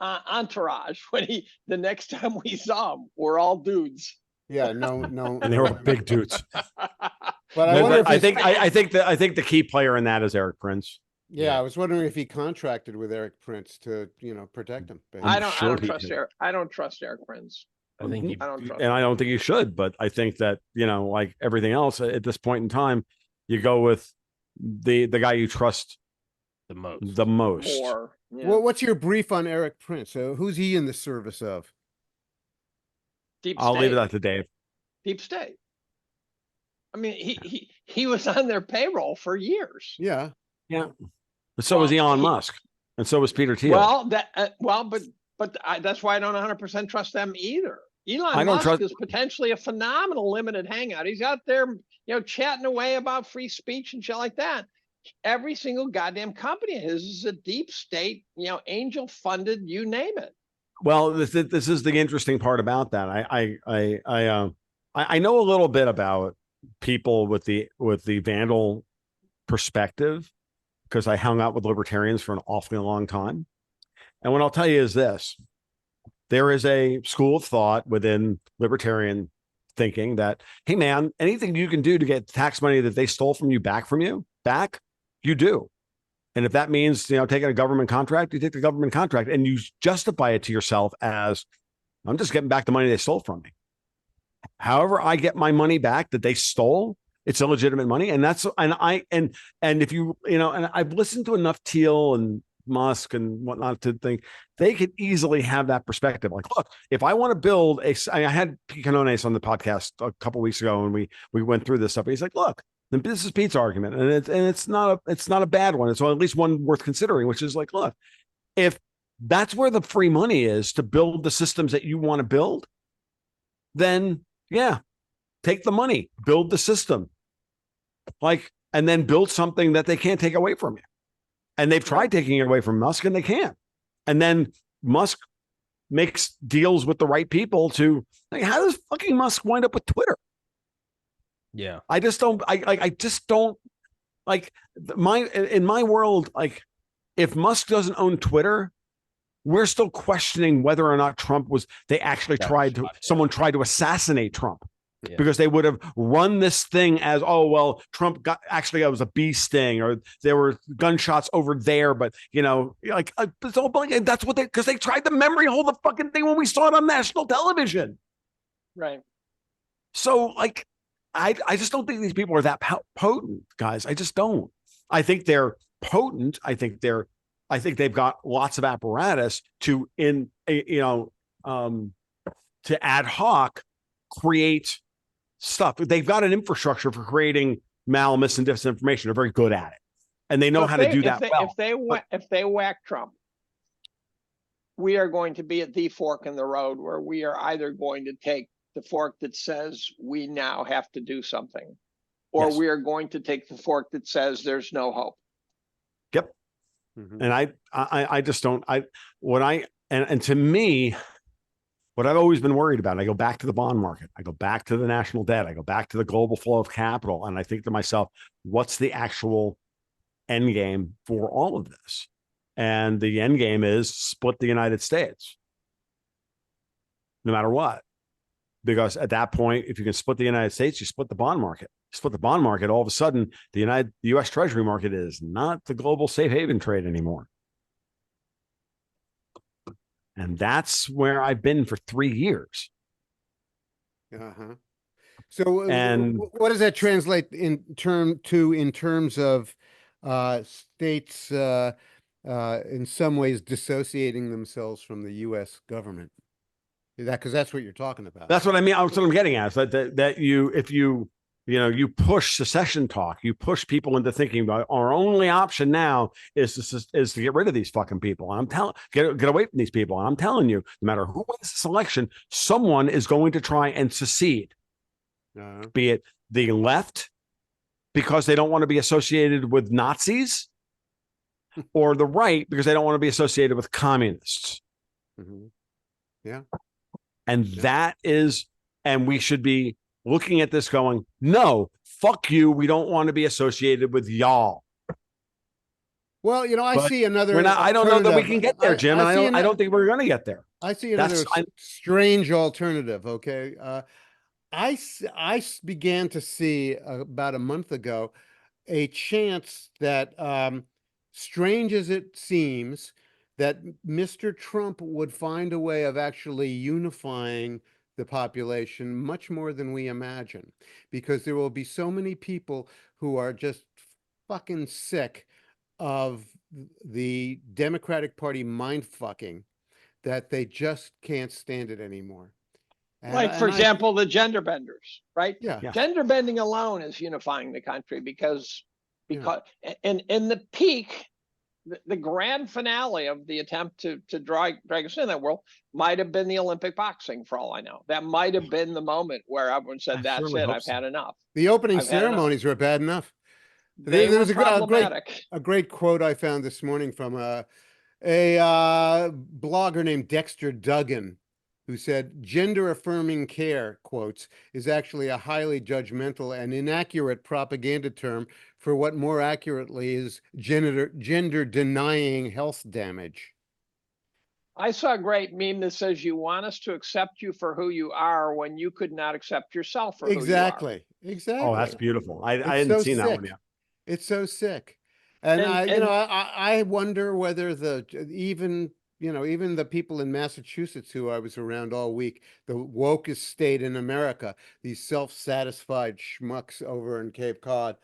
entourage when the next time we saw him, we're all dudes. Yeah, no, And they were big dudes. But I wonder if I think the key player in that is Eric Prince. Yeah, I was wondering if he contracted with Eric Prince to, protect him. I don't trust Eric. I don't trust Eric Prince. I think I don't trust and I don't think you should, but I think that, like everything else at this point in time, you go with the guy you trust the most. More. Yeah. Well, what's your brief on Eric Prince? Who's he in the service of? Deep I'll state. leave it at the Dave. Deep state. I mean, he was on their payroll for years. Yeah. Yeah. So was Elon Musk, and so was Peter Thiel. Well, but that's why I don't 100% trust them either. Elon Musk is potentially a phenomenal limited hangout. He's out there, chatting away about free speech and shit like that. Every single goddamn company of his is a deep state, angel funded, you name it. Well, this is the interesting part about that. I know a little bit about people with the Vandal perspective, because I hung out with libertarians for an awfully long time. And what I'll tell you is this: there is a school of thought within libertarian thinking that, hey man, anything you can do to get tax money that they stole from you back, you do. And if that means, taking a government contract, you take the government contract and you justify it to yourself as, I'm just getting back the money they stole from me. However I get my money back that they stole, it's illegitimate money. And if you, and I've listened to enough Thiel and Musk and whatnot to think they could easily have that perspective. Like, look, if I want to build I had Pete Canones on the podcast a couple of weeks ago, and we went through this stuff. He's like, look, this is Pete's argument, and it's not a bad one. It's at least one worth considering, which is like, look, if that's where the free money is to build the systems that you want to build, then yeah, take the money, build the system, and then build something that they can't take away from you. And they've tried taking it away from Musk, and they can't. And then Musk makes deals with the right people to, how does fucking Musk wind up with Twitter? Yeah. I just don't, I just don't, in my world, if Musk doesn't own Twitter, we're still questioning whether or not they actually someone tried to assassinate Trump. Yeah. Because they would have run this thing as, oh, well, Trump it was a bee sting, or there were gunshots over there. But, it's all that's what because they tried to memory hold the fucking thing when we saw it on national television. Right. So, I just don't think these people are that potent, guys. I just don't. I think they're potent. I think they've got lots of apparatus to ad hoc create stuff. They've got an infrastructure for creating malicious and disinformation. They're very good at it, and they know how to do that well. If they whack Trump, we are going to be at the fork in the road where we are either going to take the fork that says we now have to do something, or we are going to take the fork that says there's no hope. Yep. Mm-hmm. And I just don't. And to me, what I've always been worried about, I go back to the bond market, I go back to the national debt, I go back to the global flow of capital, and I think to myself, what's the actual end game for all of this? And the end game is split the United States, no matter what. Because at that point, if you can split the United States, you split the bond market. Split the bond market, all of a sudden, the U.S. Treasury market is not the global safe haven trade anymore. And that's where I've been for 3 years. Uh-huh. So, and what does that translate in terms of states in some ways dissociating themselves from the U.S. government? Because that's what you're talking about. That's what I mean. That's what I'm getting at. Is that you push secession talk, you push people into thinking about our only option now is to get rid of these fucking people. And get away from these people. And I'm telling you, no matter who wins this election, someone is going to try and secede. Be it the left, because they don't want to be associated with Nazis, or the right, because they don't want to be associated with communists. Mm-hmm. Yeah. And that is, and we should be looking at this going, no, fuck you. We don't want to be associated with y'all. Well, I see another. I don't know that we can get there, Jim. I don't think we're going to get there. I see another strange alternative. Okay. I began to see about a month ago a chance that, strange as it seems, that Mr. Trump would find a way of actually unifying the population much more than we imagine, because there will be so many people who are just fucking sick of the Democratic Party mind fucking that they just can't stand it anymore. For example, the gender benders, right? Yeah. Gender bending alone is unifying the country because in the peak, the grand finale of the attempt to drag us into that world might have been the Olympic boxing, for all I know. That might have been the moment where everyone said, that's it, I've had enough. The opening ceremonies were bad enough. There was a great quote I found this morning from a blogger named Dexter Duggan, who said, gender affirming care, quotes, is actually a highly judgmental and inaccurate propaganda term for what more accurately is gender denying health damage. I saw a great meme that says, you want us to accept you for who you are when you could not accept yourself for who you are. Exactly. Oh, that's beautiful. I hadn't seen that one yet. It's so sick. And I wonder whether even the people in Massachusetts who I was around all week, the wokest state in America, these self-satisfied schmucks over in Cape Cod,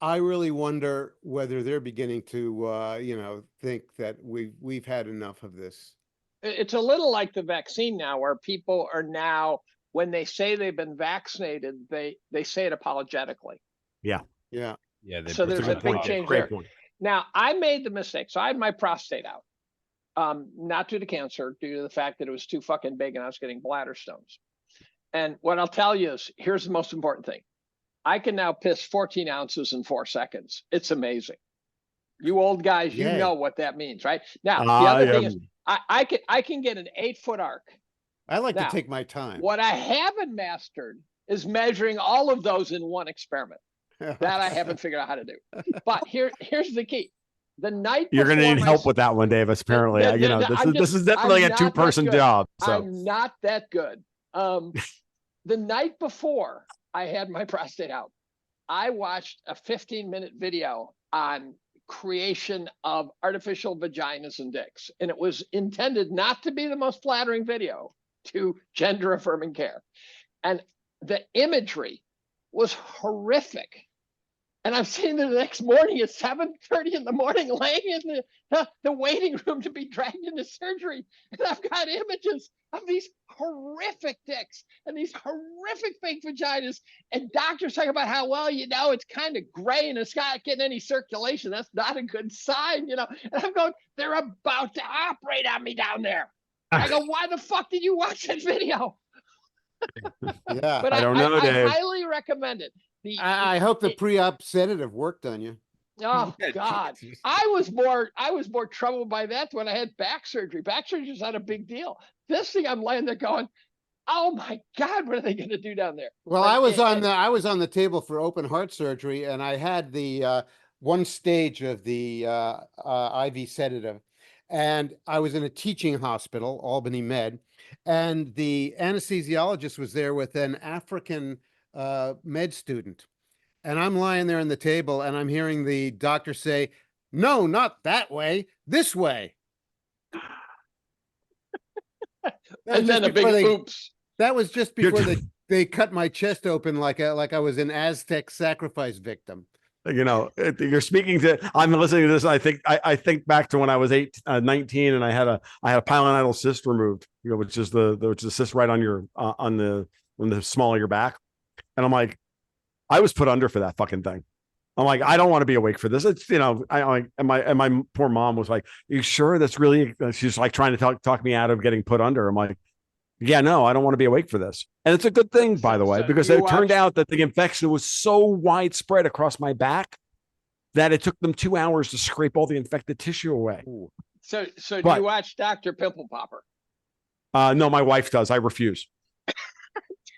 I really wonder whether they're beginning to, think that we've had enough of this. It's a little like the vaccine now, where people are now, when they say they've been vaccinated, they say it apologetically. Yeah. Yeah. Yeah. So there's a big change there. Now, I made the mistake. So I had my prostate out. Not due to cancer, due to the fact that it was too fucking big and I was getting bladder stones. And what I'll tell you is, here's the most important thing. I can now piss 14 ounces in 4 seconds. It's amazing. You old guys, you Yay. know what that means, right? Now, the other thing is, I can get an 8-foot arc. I like Now, to take my time. What I haven't mastered is measuring all of those in one experiment. That I haven't figured out how to do. But here's the key. The night You're going to before need my help with that one, Davis. Apparently, the- you know, I'm this is definitely I'm a not that 2-person good. job. So I'm not that good. The night before I had my prostate out, I watched a 15-minute video on creation of artificial vaginas and dicks. And it was intended not to be the most flattering video to gender affirming care. And the imagery was horrific. And I'm sitting there the next morning at 7:30 in the morning, laying in the waiting room to be dragged into surgery. And I've got images of these horrific dicks and these horrific fake vaginas. And doctors talking about how, well, you know, it's kind of gray and it's not getting any circulation. That's not a good sign, you know. And I'm going, they're about to operate on me down there. I go, why the fuck did you watch that video? Yeah. But I don't know, I Dave. highly recommend it. I hope the pre-op sedative worked on you. Oh God, I was more troubled by that when I had back surgery. Back surgery is not a big deal. This thing, I'm laying there going, oh my God, what are they going to do down there? Well, But I was on the table for open heart surgery, and I had the one stage of the IV sedative, and I was in a teaching hospital, Albany Med, and the anesthesiologist was there with an African med student, and I'm lying there on the table, and I'm hearing the doctor say, "No, not that way, this way." and then a big oops. That was just before they cut my chest open like I was an Aztec sacrifice victim. you know, you're speaking to. I'm listening to this. I think back to when I was 19, and I had a pilonidal cyst removed. You know, which is the cyst right on your on the small of your back, and I'm like, I was put under for that fucking thing. I'm like, I don't want to be awake for this. It's, you know, and my poor mom was like, "Are you sure that's really?" She's like trying to talk me out of getting put under. I'm like, yeah, no, I don't want to be awake for this. And it's a good thing, by the way, So because it turned out that the infection was so widespread across my back that it took them 2 hours to scrape all the infected tissue away. So do you watch Dr. Pimple Popper? No, my wife does. I refuse.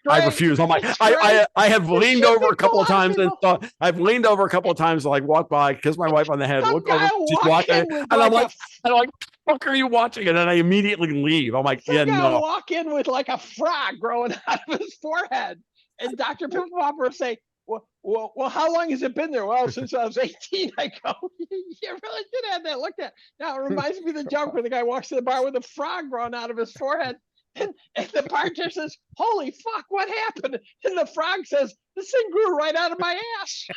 I refuse. I'm like, I have leaned over a couple of times and thought, I've leaned over a couple of times to like walk by, kiss my wife on the head, look over, she's watching it, and I'm like, fuck are you watching? And then I immediately leave. I'm like, yeah, no. Walk in with like a frog growing out of his forehead, and Dr. Pimple Popper will say, well, how long has it been there? Well, since I was 18. I go, you really should have that looked at. Now it reminds me of the joke where the guy walks to the bar with a frog growing out of his forehead. And the bartender says, holy fuck, what happened? And the frog says, this thing grew right out of my ass.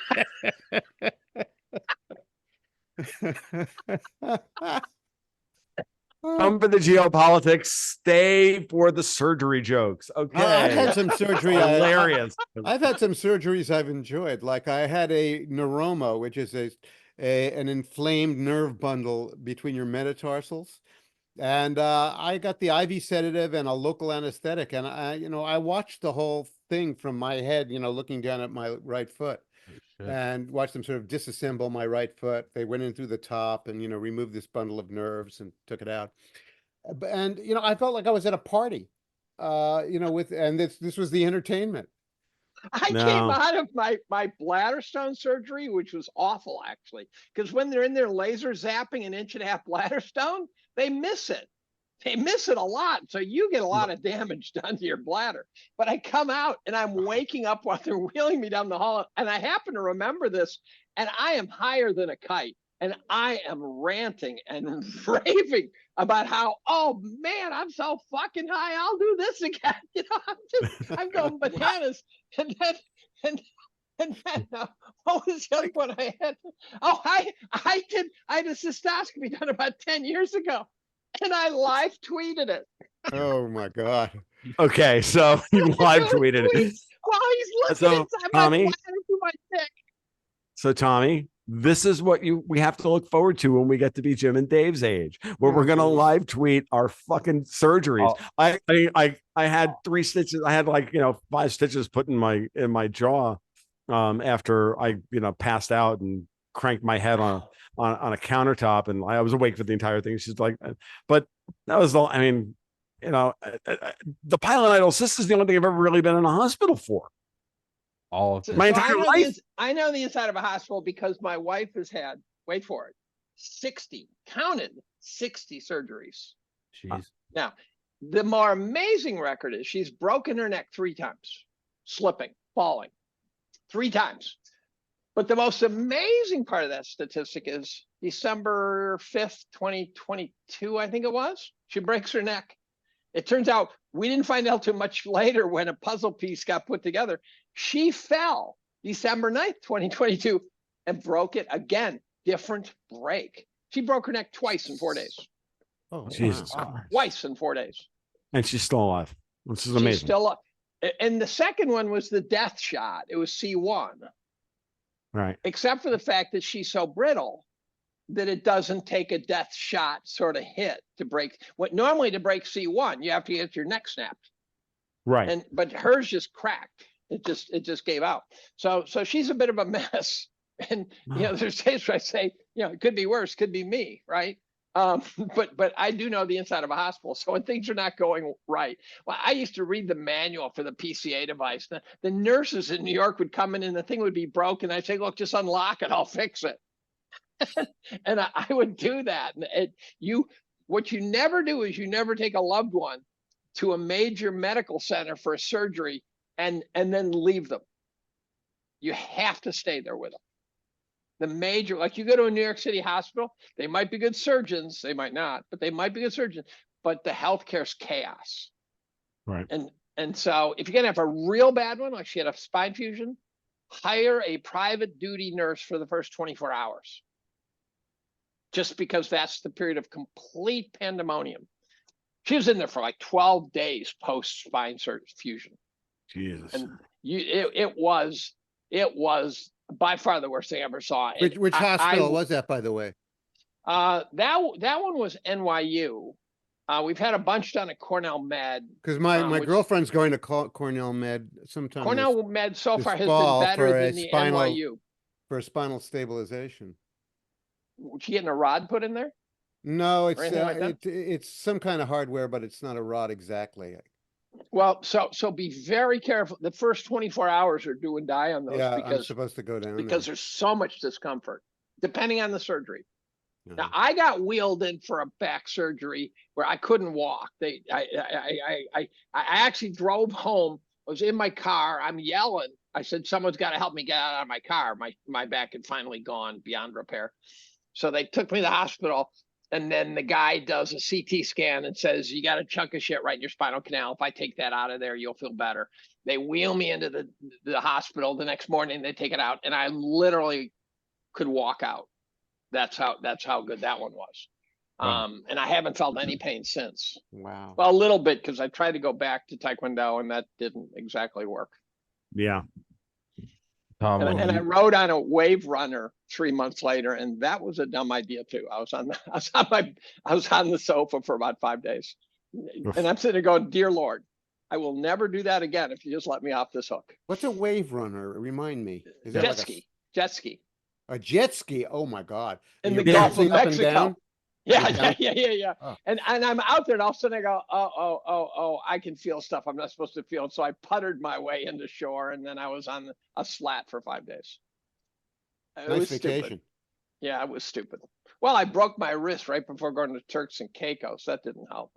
Come for the geopolitics, stay for the surgery jokes. Okay. I've had some surgery. Hilarious. I've had some surgeries I've enjoyed. Like I had a neuroma, which is an inflamed nerve bundle between your metatarsals. And I got the IV sedative and a local anesthetic. And I watched the whole thing from my head, looking down at my right foot. And watched them sort of disassemble my right foot. They went in through the top and, removed this bundle of nerves and took it out. And, I felt like I was at a party, this was the entertainment. I came out of my bladder stone surgery, which was awful, actually, because when they're in there laser zapping an 1.5-inch bladder stone, they miss it. They miss it a lot. So you get a lot of damage done to your bladder. But I come out and I'm waking up while they're wheeling me down the hall. And I happen to remember this. And I am higher than a kite. And I am ranting and raving about how, oh man, I'm so fucking high. I'll do this again. I'm going bananas. And then what was the other one I had? Oh, I had a cystoscopy done about 10 years ago. And I live tweeted it. Oh my God. Okay, so you live tweeted it. Well, he's listening. So, Tommy. My dick. So Tommy, this is what we have to look forward to when we get to be Jim and Dave's age, where we're gonna live tweet our fucking surgeries. I had 3 stitches. I had 5 stitches put in my jaw after I passed out and cranked my head on a countertop, and I was awake for the entire thing. She's like, but that was the the pilonidal cyst is the only thing I've ever really been in a hospital for. All of my entire life. I know the inside of a hospital because my wife has had, wait for it, 60 surgeries. Jeez. Now, the more amazing record is she's broken her neck 3 times, slipping, falling 3 times. But the most amazing part of that statistic is December 5th, 2022, I think it was, she breaks her neck. It turns out we didn't find out too much later when a puzzle piece got put together. She fell December 9th, 2022, and broke it again. Different break. She broke her neck twice in 4 days. Oh, Jesus wow. Christ. Twice in 4 days. And she's still alive. This is amazing. She's still up. And the second one was the death shot. It was C1. Right. Except for the fact that she's so brittle that it doesn't take a death shot sort of hit to break. What normally to break C1, you have to get your neck snapped. Right. But hers just cracked. It just gave out. So she's a bit of a mess. And there's days where I say, it could be worse, could be me, right? But I do know the inside of a hospital. So when things are not going right, well, I used to read the manual for the PCA device. The nurses in New York would come in and the thing would be broken. I'd say, look, just unlock it, I'll fix it. And I would do that. And what you never do is you never take a loved one to a major medical center for a surgery and then leave them. You have to stay there with them. The major, like you go to a New York City hospital, they might be good surgeons, they might not, but they might be good surgeons, but the healthcare's chaos. Right. And so if you're gonna have a real bad one, like she had a spine fusion, hire a private duty nurse for the first 24 hours. Just because that's the period of complete pandemonium. She was in there for like 12 days post spine fusion. Jesus. And it was by far the worst thing I ever saw. Which hospital was that, by the way? That one was NYU. We've had a bunch done at Cornell Med. Because my girlfriend's going to Cornell Med sometime. Cornell Med so far has been better than the NYU. For a spinal stabilization. Was she getting a rod put in there? No, it's some kind of hardware, but it's not a rod exactly. Well, so be very careful. The first 24 hours are do and die on those because I'm supposed to go down because there's so much discomfort, depending on the surgery. there. Now, I got wheeled in for a back surgery where I couldn't walk. I actually drove home. I was in my car. I'm yelling. I said, someone's got to help me get out of my car. My back had finally gone beyond repair. So they took me to the hospital. And then the guy does a CT scan and says, you got a chunk of shit right in your spinal canal. If I take that out of there, you'll feel better. They wheel me into the hospital the next morning. They take it out. And I literally could walk out. That's how good that one was. Wow. And I haven't felt any pain since. Wow. Well, a little bit, because I tried to go back to Taekwondo and that didn't exactly work. Yeah. Tom, And I rode on a wave runner 3 months later, and that was a dumb idea too. I was on the sofa for about 5 days, and I'm sitting there going, "Dear Lord, I will never do that again if you just let me off this hook." What's a wave runner? Remind me. Is that Jet like ski, jet ski a jet ski? Oh my God! in And the you're Gulf of bouncing up and Mexico. down? Yeah. Oh. And I'm out there, and all of a sudden I go, oh, I can feel stuff I'm not supposed to feel. So I puttered my way into shore, and then I was on a slat for 5 days. It Nice was vacation. stupid. Yeah, it was stupid. Well, I broke my wrist right before going to Turks and Caicos. That didn't help.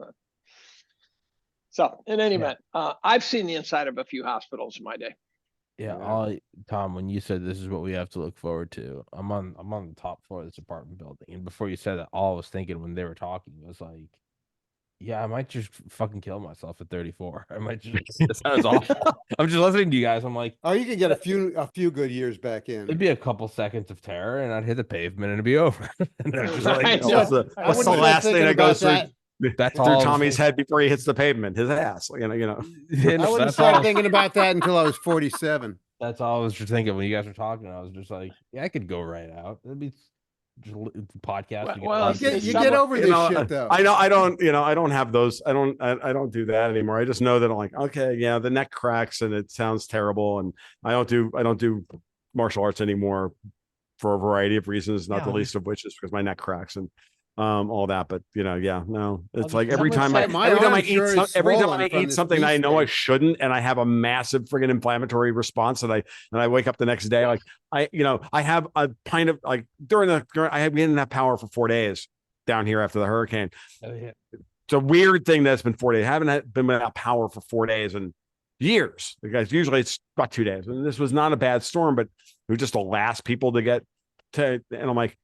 So in any event, I've seen the inside of a few hospitals in my day. yeah, Tom, when you said this is what we have to look forward to, I'm on the top floor of this apartment building, and before you said that, all I was thinking when they were talking was like, yeah, I might just fucking kill myself at 34. I might just. That sounds awful. I'm just listening to you guys. I'm like, Oh, you could get a few good years back in. it'd be a couple seconds of terror, and I'd hit the pavement, and it'd be over. And they're just like, Right. What's the I what's the wouldn't last start thing that thinking goes about through, That's all through I was Tommy's thinking. head before he hits the pavement? His ass. You know. And I wouldn't that's all- start thinking about that until I was 47. That's all I was just thinking when you guys were talking. I was just like, yeah, I could go right out. It'd be just podcast. We get a Well, lot You of get it's you people. get someone- over You this know, shit though. I know I don't, I don't have those. I don't do that anymore. I just know that I'm like, okay, yeah, the neck cracks and it sounds terrible. And I don't do martial arts anymore for a variety of reasons, not the least of which is because my neck cracks and all that. But yeah, no, it's like every Someone time said- My every time I arm sure eat is every time swollen I from eat this something that I bee know I sting. shouldn't, and I have a massive friggin' inflammatory response, and I wake up the next day like I have a pint of like we didn't have power for 4 days down here after the hurricane. Oh, yeah. It's a weird thing that's been 4 days. I haven't been without power for 4 days in years. The guys usually it's about 2 days, and this was not a bad storm, but it was just the last people to get to. And I'm like,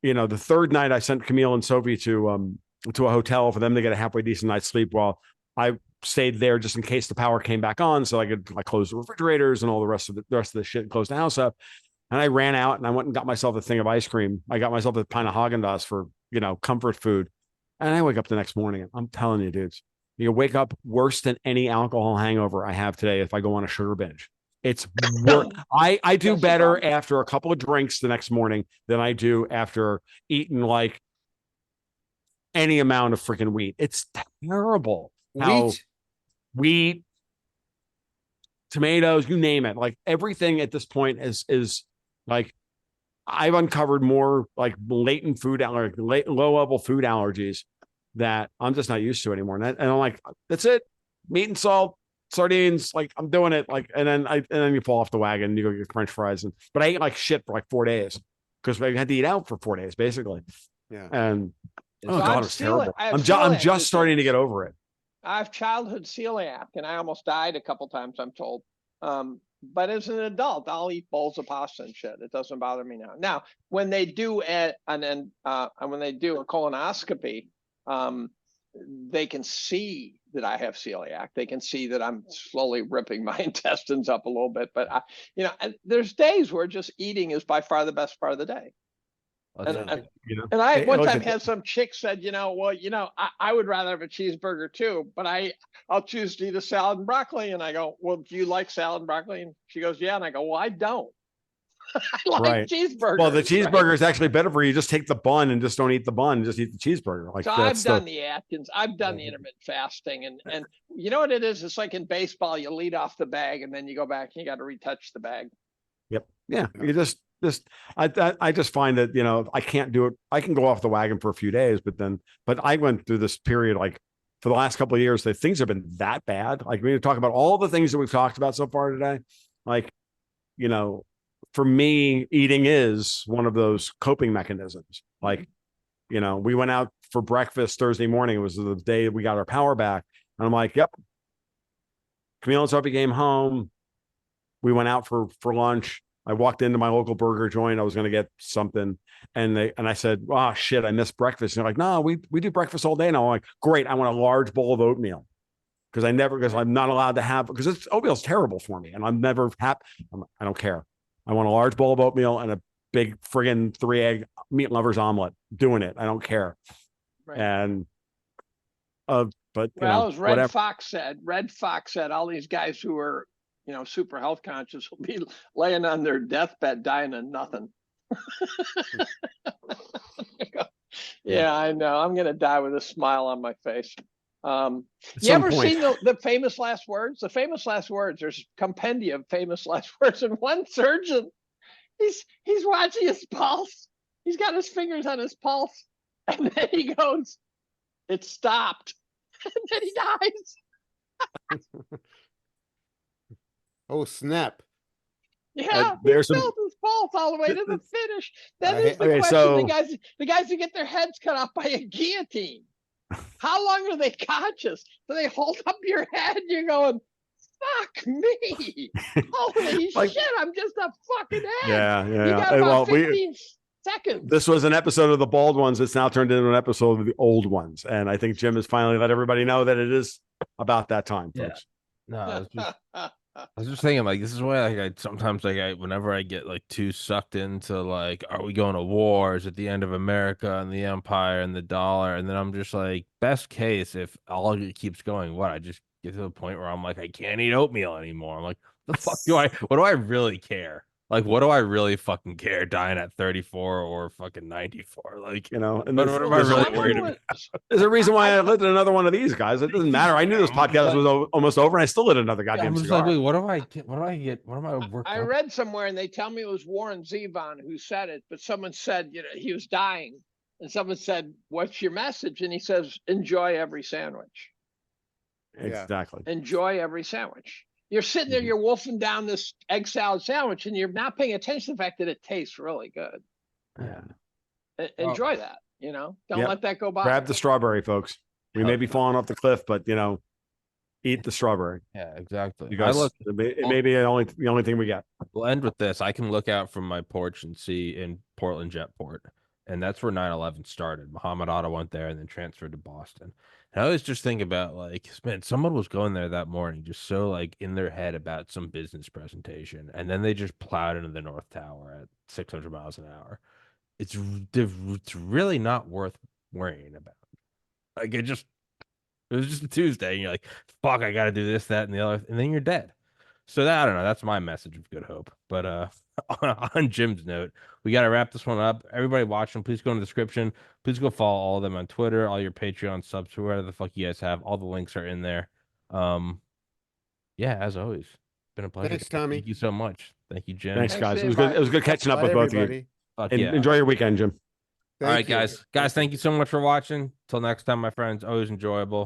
the third night I sent Camille and Sophie to a hotel for them to get a halfway decent night's sleep while I stayed there just in case the power came back on, so I close the refrigerators and all the rest of the shit and close the house up. And I ran out and I went and got myself a thing of ice cream. I got myself a pint of Haagen-Dazs for comfort food. And I wake up the next morning. And I'm telling you, dudes, you wake up worse than any alcohol hangover I have today if I go on a sugar binge. It's work. I do That's the better problem. after a couple of drinks the next morning than I do after eating like any amount of freaking wheat. It's terrible. How wheat, tomatoes, you name it. Like everything at this point is like I've uncovered more like latent food low level food allergies that I'm just not used to anymore. And I'm like, that's it. Meat and salt, sardines, like I'm doing it. Like, and then you fall off the wagon and you go get French fries. But I ate like shit for like 4 days because I had to eat out for 4 days basically. Yeah. And So oh I'm god, it's terrible. I have I'm celiac just starting to disease. get over it. I have childhood celiac, and I almost died a couple times, I'm told. But as an adult, I'll eat bowls of pasta and shit. It doesn't bother me now. Now, when they do when they do a colonoscopy, they can see that I have celiac. They can see that I'm slowly ripping my intestines up a little bit. But there's days where just eating is by far the best part of the day. And I one time had some chick said, I would rather have a cheeseburger too, but I'll choose to eat a salad and broccoli. And I go, well, do you like salad and broccoli? And she goes, yeah. And I go, well, I don't. I like cheeseburgers. Well, the cheeseburger is actually better for you. Just take the bun and just don't eat the bun. Just eat the cheeseburger. Like so I've done the Atkins. I've done the intermittent fasting, and you know what it is? It's like in baseball, you lead off the bag and then you go back and you got to retouch the bag. Yep. Yeah. You just I just find that I can't do it. I can go off the wagon for a few days, but I went through this period like for the last couple of years that things have been that bad. Like we talk about all the things that we've talked about so far today. Like for me, eating is one of those coping mechanisms. Like we went out for breakfast Thursday morning. It was the day we got our power back, and I'm like, yep. Camille and Sophie came home. We went out for lunch. I walked into my local burger joint. I was going to get something. And I said, oh shit, I missed breakfast. And they're like, no, we do breakfast all day now. I'm like, great. I want a large bowl of oatmeal because I'm not allowed to have, because oatmeal's terrible for me. And I'm never happy. I don't care. I want a large bowl of oatmeal and a big friggin' 3-egg meat lovers omelet. Doing it. I don't care. Right. And, but as Red Fox said, all these guys who are, super health conscious will be laying on their deathbed dying of nothing. Yeah, I know. I'm going to die with a smile on my face. You ever seen the famous last words? The famous last words, there's a compendium of famous last words. And one surgeon, he's watching his pulse. He's got his fingers on his pulse. And then he goes, it stopped. And then he dies. Oh, snap. Yeah, there's he filled his pulse all the way to the finish. That is the okay, question. so- The guys who get their heads cut off by a guillotine. How long are they conscious? Do they hold up your head? You're going, fuck me. Holy shit, I'm just a fucking head. Yeah. You got about 15 seconds. This was an episode of the bald ones. It's now turned into an episode of the old ones. And I think Jim has finally let everybody know that it is about that time, folks. No, I was just thinking, like, this is why I sometimes, whenever I get like too sucked into like, are we going to war? Is it the end of America and the empire and the dollar? And then I'm just like, best case, if all of it keeps going, I just get to the point where I'm like, I can't eat oatmeal anymore. I'm like, The fuck what do I really care? Like, what do I really fucking care dying at 34 or fucking 94? Like, And what am I really worried about? There's a reason why I lit another one of these guys. It doesn't matter. I knew this podcast was almost over, and I still lit another Yeah, goddamn I'm just cigar. like, wait, what do I get? What do I get? What am I worked I up? read somewhere and they tell me it was Warren Zevon who said it, but someone said, he was dying. And someone said, "What's your message?" And he says, "Enjoy every sandwich. Exactly. Enjoy every sandwich." You're sitting there, you're wolfing down this egg salad sandwich, and you're not paying attention to the fact that it tastes really good. Yeah. Enjoy that, Don't Yep. let that go by. Grab the strawberry, folks. We may be falling off the cliff, but eat the strawberry. Yeah, exactly. Because it may be the only thing we get. We'll end with this. I can look out from my porch and see in Portland Jetport, and that's where 9/11 started. Muhammad Atta went there and then transferred to Boston. And I always just think about, like, man, someone was going there that morning just so, like, in their head about some business presentation, and then they just plowed into the North Tower at 600 miles an hour. It's really not worth worrying about. Like, it was just a Tuesday, and you're like, fuck, I got to do this, that, and the other, and then you're dead. So that, I don't know. That's my message of good hope. But on Jim's note, we got to wrap this one up. Everybody watching, please go in the description. Please go follow all of them on Twitter, all your Patreon subs, whoever the fuck you guys have. All the links are in there. Yeah, as always, been a pleasure. Thanks, Tommy. Good. Thank you so much. Thank you, Jim. Thanks, guys. It was good. It was good catching up Bye, with both of you. everybody. Fuck And yeah. enjoy your weekend, Jim. All right, Thank you. guys. Guys, thank you so much for watching. Till next time, my friends. Always enjoyable.